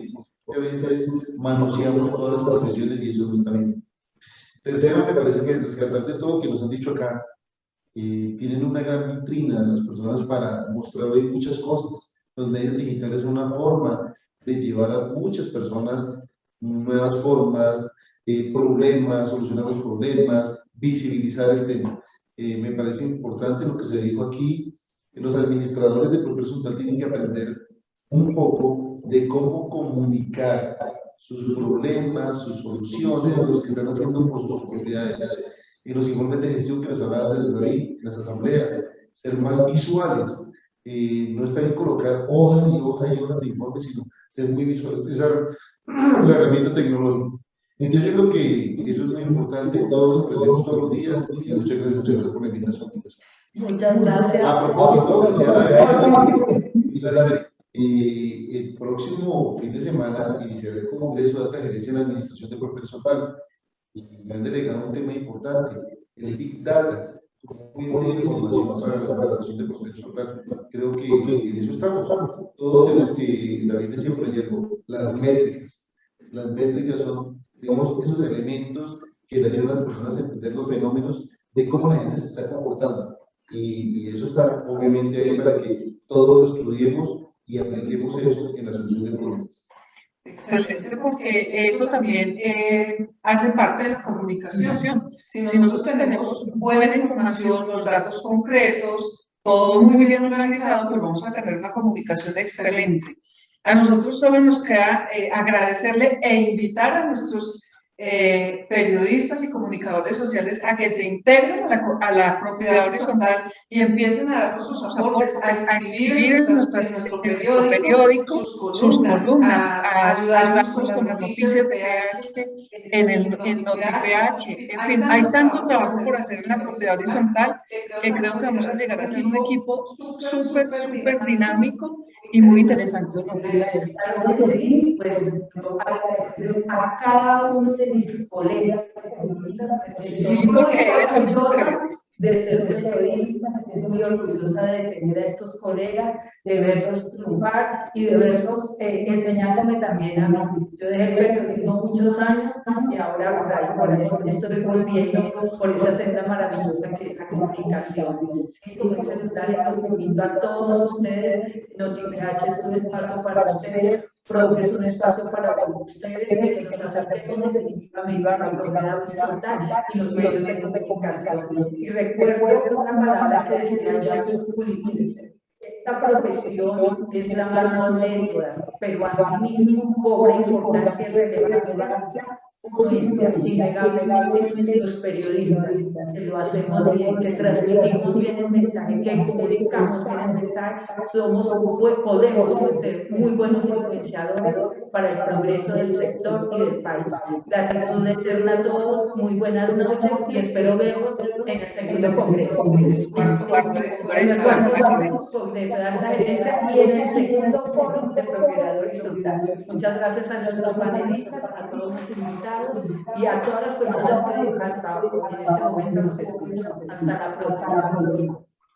Speaker 2: A veces manoseamos todas las profesiones y eso no está bien. Tercero, me parece que rescatar de todo que nos han dicho acá, tienen una gran vitrina las personas para mostrar hoy muchas cosas. Los medios digitales son una forma de llevar a muchas personas nuevas formas, problemas, solucionar los problemas, visibilizar el tema. Me parece importante lo que se dijo aquí, que los administradores de Progreso Horizontal tienen que aprender un poco de cómo comunicar sus problemas, sus soluciones, los que están haciendo por sus propiedades. Y los informes de gestión que nos hablaban de en las asambleas, ser más visuales. No está bien colocar hojas y hojas y hojas de informes, sino ser muy visuales, utilizar la herramienta tecnológica. Entonces yo creo que eso es muy importante, todos aprendemos todos los días, y muchas gracias por la invitación.
Speaker 1: Muchas gracias.
Speaker 2: A propósito, el próximo fin de semana iniciará el Congreso de Alta Gerencia en la Administración de Progreso Horizontal, y me han delegado un tema importante, el Big Data, como muy buena información para la administración de Progreso Horizontal. Creo que en eso estamos. Todos tenemos que, David decía por ayer, las métricas. Las métricas son, digamos, esos elementos que le ayudan a las personas a entender los fenómenos de cómo la gente se está comportando. Y eso está obviamente ahí para que todos lo estudiemos y apliquemos eso en la solución de problemas.
Speaker 7: Excelente, porque eso también hace parte de la comunicación. Si nosotros tenemos buena información, los datos concretos, todo muy bien organizado, pues vamos a tener una comunicación excelente. A nosotros solo nos queda agradecerle e invitar a nuestros periodistas y comunicadores sociales a que se integren a la propiedad horizontal y empiecen a darnos sus aportes, a escribir en nuestro periódico sus columnas, a ayudarnos con las noticias de PH, en NotiPH. En fin, hay tanto trabajo por hacer en la propiedad horizontal que creo que vamos a llegar a ser un equipo súper dinámico y muy interesante.
Speaker 1: Claro que sí, pues agradecerles a cada uno de mis colegas de ser periodista, me siento muy orgullosa de tener a estos colegas, de verlos triunfar y de verlos enseñándome también a mí. Yo dejé periodismo muchos años y ahora por eso estoy volviendo por esa senda maravillosa que es la comunicación. Sí, como dice Natalia, los invito a todos ustedes. NotiPH es un espacio para ustedes, Progreso es un espacio para ustedes, que nos acerquemos definitivamente a la propiedad horizontal y los medios de comunicación. Y recuerdo una palabra que decía Joseph Pulitzer: esta profesión es la más noble de todas, pero asimismo cobra importancia y relevancia innegablemente los periodistas, que lo hacemos bien, que transmitimos bien el mensaje, que comunicamos bien el mensaje, podemos ser muy buenos influenciadores para el progreso del sector y del país. Gratitud eterna a todos, muy buenas noches y espero verlos en el segundo segundo congreso.
Speaker 7: Cuarto congreso de
Speaker 1: alta gerencia y en el segundo foro de propiedad horizontal. Muchas gracias a nuestros panelistas, a todos los invitados y a todas las personas que hasta en este momento nos escuchan. Hasta la próxima.